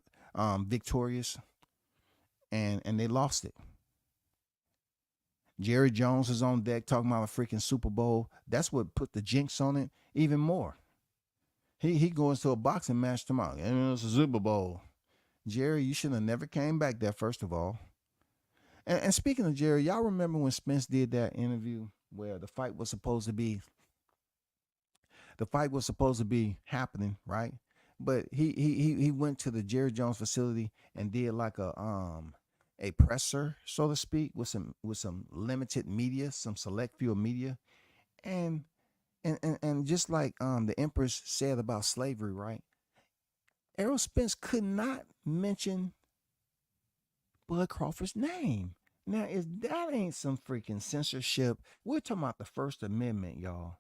victorious, and they lost it. Jerry Jones is on deck talking about a freaking Super Bowl. That's what put the jinx on it even more. He goes to a boxing match tomorrow. And it's a Super Bowl. Jerry, you should have never came back there, first of all. And speaking of Jerry, y'all remember when Spence did that interview where the fight was supposed to be happening, right? But he went to the Jerry Jones facility and did like a presser, so to speak, with some limited media, some select few media, and just like the Empress said about slavery, right? Errol Spence could not mention Bud Crawford's name. Now, that ain't some freaking censorship? We're talking about the First Amendment, y'all.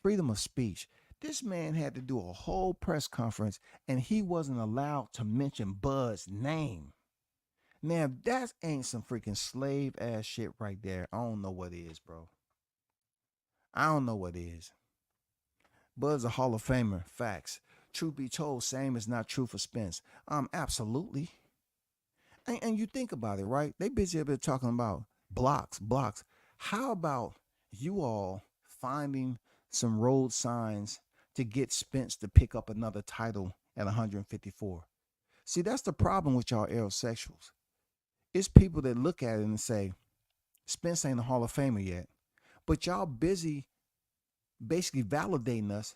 Freedom of speech. This man had to do a whole press conference, and he wasn't allowed to mention Bud's name. Now, if that ain't some freaking slave ass shit right there, I don't know what is, bro. I don't know what is. Bud's a Hall of Famer. Facts. Truth be told, same is not true for Spence. Absolutely. And you think about it, right? They busy up there talking about blocks. How about you all finding some road signs to get Spence to pick up another title at 154? See, that's the problem with y'all aerosexuals. It's people that look at it and say, Spence ain't a Hall of Famer yet. But y'all busy basically validating us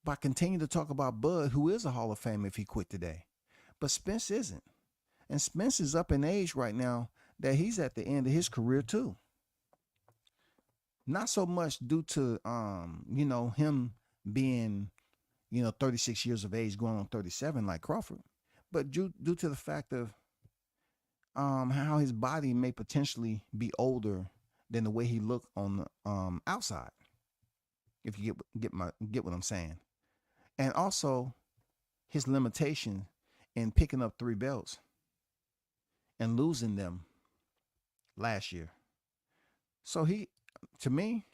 by continuing to talk about Bud, who is a Hall of Famer if he quit today. But Spence isn't. And Spence is up in age right now that he's at the end of his career too. Not so much due to him being 36 years of age going on 37 like Crawford, but due to the fact of how his body may potentially be older than the way he looked on the outside. If you get what I'm saying. And also his limitation in picking up 3 belts and losing them last year. So to me,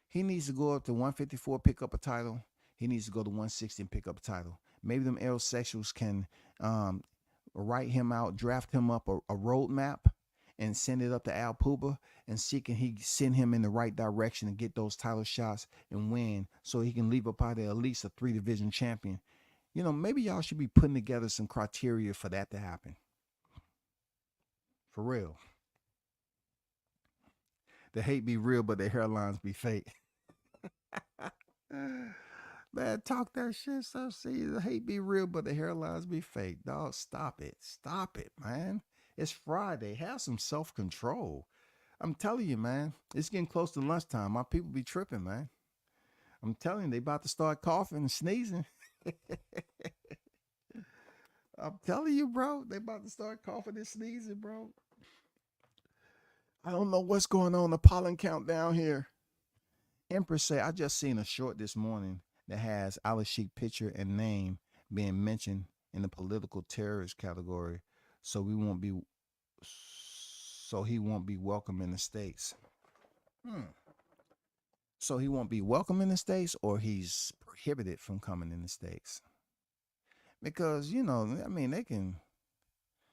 he needs to go up to 154, pick up a title. He needs to go to 160 and pick up a title. Maybe them aerosexuals can write him out, draft him up a roadmap and send it up to Al Puba and see can he send him in the right direction and get those title shots and win so he can leave up out there at least a 3-division champion. Maybe y'all should be putting together some criteria for that to happen. For real. The hate be real, but the hairlines be fake. Man, talk that shit. So see, the hate be real, but the hairlines be fake. Dog, stop it. Stop it, man. It's Friday. Have some self-control. I'm telling you, man. It's getting close to lunchtime. My people be tripping, man. I'm telling you, they about to start coughing and sneezing. I'm telling you, bro. They about to start coughing and sneezing, bro. I don't know what's going on. The pollen count down here. Empress say, I just seen a short this morning that has Ali Sheik picture and name being mentioned in the political terrorist category. So he won't be welcome in the States. So he won't be welcome in the States, or he's prohibited from coming in the States. Because, you know, I mean, they can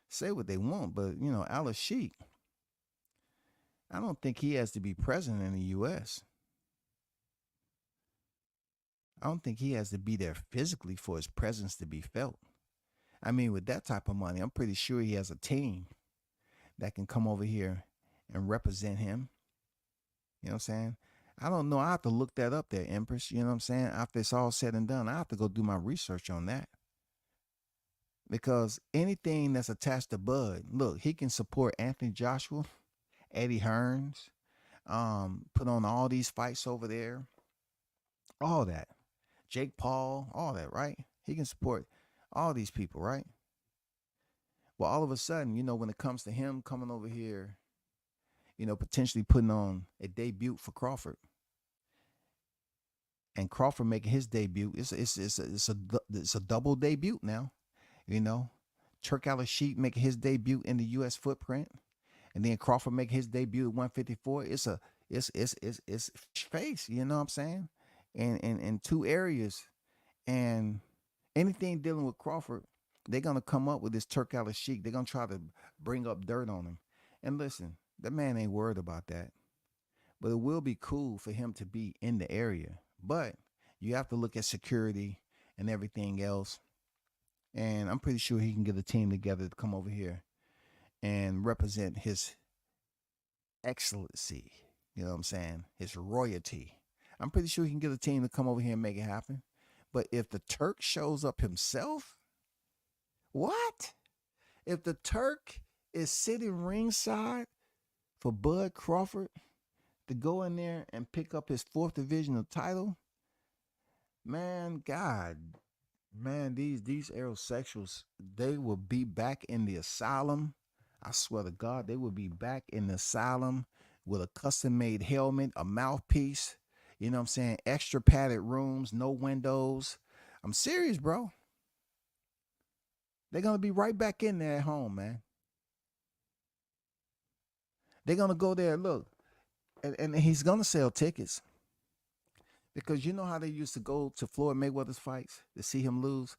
say what they want, but, you know, Al Sheik, I don't think he has to be present in the U.S. I don't think he has to be there physically for his presence to be felt. I mean, with that type of money, I'm pretty sure he has a team that can come over here and represent him. You know what I'm saying? I don't know. I have to look that up there, Empress. You know what I'm saying? After it's all said and done, I have to go do my research on that. Because anything that's attached to Bud, look, he can support Anthony Joshua, Eddie Hearns, put on all these fights over there, all that. Jake Paul, all that, right? He can support all these people, right? Well, all of a sudden, you know, when it comes to him coming over here, you know, potentially putting on a debut for Crawford, and Crawford making his debut, it's a double debut now, you know. Turk Al Sheik making his debut in the U.S. footprint, and then Crawford making his debut at 154. It's face, you know what I'm saying? And in two areas, and anything dealing with Crawford, they're gonna come up with this Turk Al Sheik. They're gonna try to bring up dirt on him. And listen, that man ain't worried about that. But it will be cool for him to be in the area. But you have to look at security and everything else. And I'm pretty sure he can get a team together to come over here and represent his excellency. You know what I'm saying? His royalty. I'm pretty sure he can get a team to come over here and make it happen. But if the Turk shows up himself, what? If the Turk is sitting ringside for Bud Crawford to go in there and pick up his 4th divisional title, man, God, man, these aerosexuals, they will be back in the asylum. I swear to God, they will be back in the asylum with a custom-made helmet, a mouthpiece, you know what I'm saying, extra padded rooms, no windows. I'm serious, bro. They're going to be right back in there at home, man. They're going to go there, look, and he's going to sell tickets. Because you know how they used to go to Floyd Mayweather's fights to see him lose?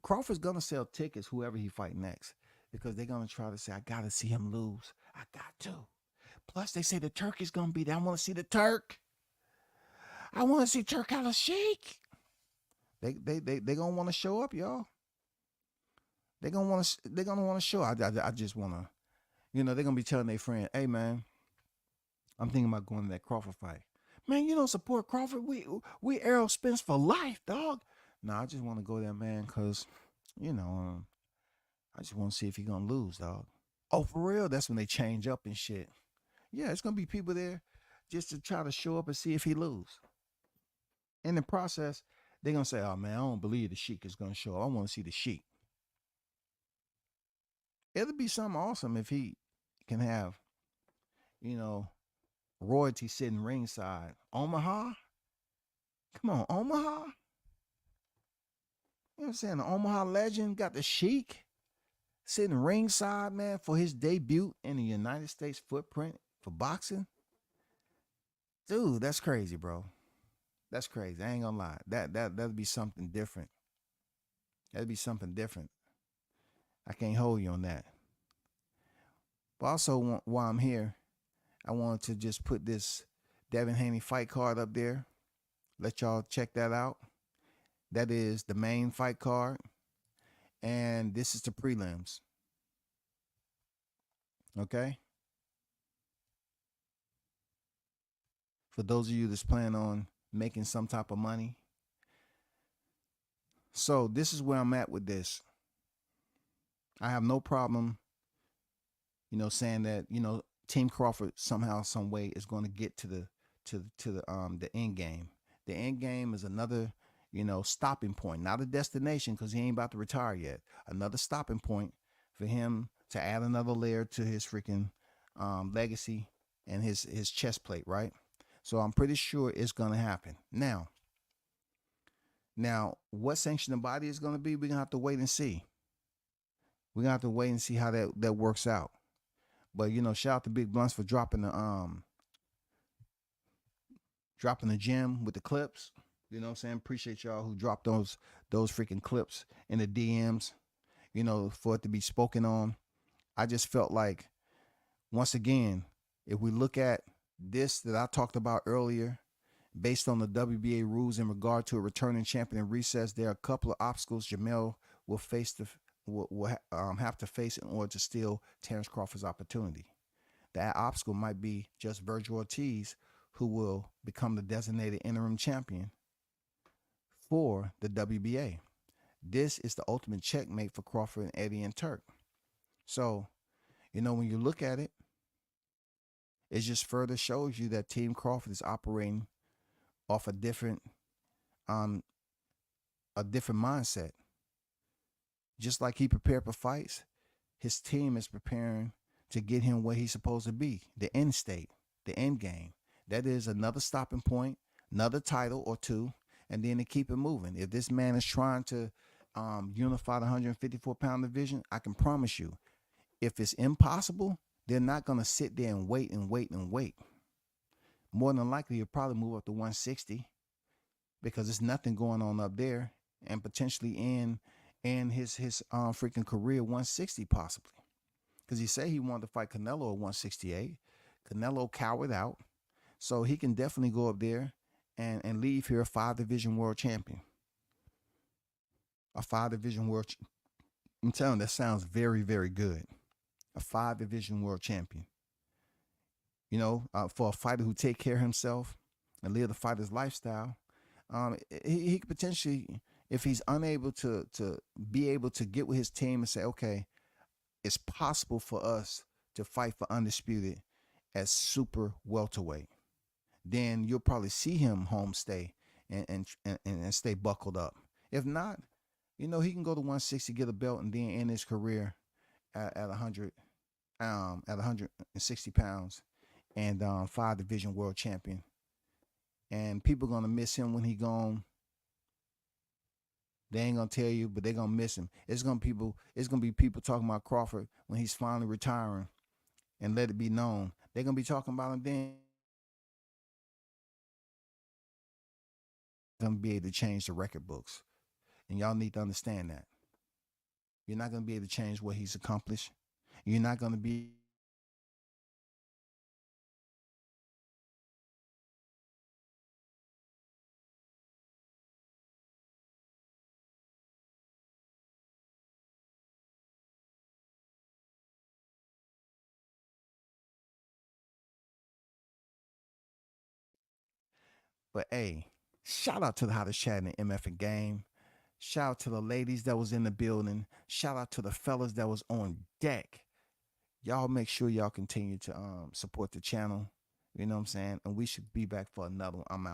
Crawford's going to sell tickets whoever he fight next. Because they're going to try to say, I got to see him lose. I got to. Plus, they say the Turk is going to be there. I want to see the Turk. I want to see Turk Al Sheik. They going to want to show up, y'all. They're going to want to show. I just want to, you know, they're going to be telling their friend, hey, man, I'm thinking about going to that Crawford fight. Man, you don't support Crawford. We Errol Spence for life, dog. No, I just want to go there, man, because, you know, I just want to see if he's going to lose, dog. Oh, for real? That's when they change up and shit. Yeah, it's going to be people there just to try to show up and see if he lose. In the process, they're going to say, oh, man, I don't believe the Sheik is going to show up. I want to see the Sheik. It'll be something awesome if he can have, you know, royalty sitting ringside. Omaha? Come on, Omaha? You know what I'm saying? The Omaha legend got the Sheik sitting ringside, man, for his debut in the United States footprint for boxing. Dude, that's crazy, bro. That's crazy. I ain't gonna lie. That'd be something different. That'd be something different. I can't hold you on that. But also, while I'm here, I wanted to just put this Devin Haney fight card up there. Let y'all check that out. That is the main fight card. And this is the prelims. Okay? For those of you that's planning on making some type of money. So this is where I'm at with this. I have no problem, you know, saying that, you know, Team Crawford somehow, some way is going to get to the end game. The end game is another, you know, stopping point, not a destination, because he ain't about to retire yet. Another stopping point for him to add another layer to his freaking legacy and his chest plate, right? So I'm pretty sure it's going to happen. Now, what sanctioning body is going to be, we're going to have to wait and see. We're going to have to wait and see how that works out. But, you know, shout out to Big Blunts for dropping the gem with the clips. You know what I'm saying? Appreciate y'all who dropped those freaking clips in the DMs, you know, for it to be spoken on. I just felt like, once again, if we look at this that I talked about earlier, based on the WBA rules in regard to a returning champion in recess, there are a couple of obstacles Jamel will have to face in order to steal Terrence Crawford's opportunity. That obstacle might be just Virgil Ortiz, who will become the designated interim champion for the WBA. This is the ultimate checkmate for Crawford and Eddie and Turk. So, you know, when you look at it, it just further shows you that Team Crawford is operating off a different mindset. Just like he prepared for fights, his team is preparing to get him where he's supposed to be, the end state, the end game. That is another stopping point, another title or two, and then to keep it moving. If this man is trying to unify the 154-pound division, I can promise you, if it's impossible, they're not going to sit there and wait and wait and wait. More than likely, he'll probably move up to 160 because there's nothing going on up there, and potentially in his freaking career 160 possibly. Because he said he wanted to fight Canelo at 168. Canelo cowered out. So he can definitely go up there and leave here a 5-division world champion. A 5-division world. I'm telling you, that sounds very, very good. A 5-division world champion. You know, for a fighter who take care of himself and live the fighter's lifestyle, he could potentially, if he's unable to be able to get with his team and say, okay, it's possible for us to fight for undisputed as super welterweight, then you'll probably see him homestay and stay buckled up. If not, you know, he can go to 160, get a belt, and then end his career at 160 pounds and 5-division world champion. And people gonna miss him when he gone. They ain't gonna tell you, but they gonna miss him. It's gonna be people talking about Crawford when he's finally retiring, and let it be known. They're gonna be talking about him then. Gonna be able to change the record books, and y'all need to understand that. You're not gonna be able to change what he's accomplished. You're not gonna be. But hey, shout out to the hottest chat in the MF and game. Shout out to the ladies that was in the building. Shout out to the fellas that was on deck. Y'all make sure y'all continue to support the channel. You know what I'm saying? And we should be back for another one. I'm out.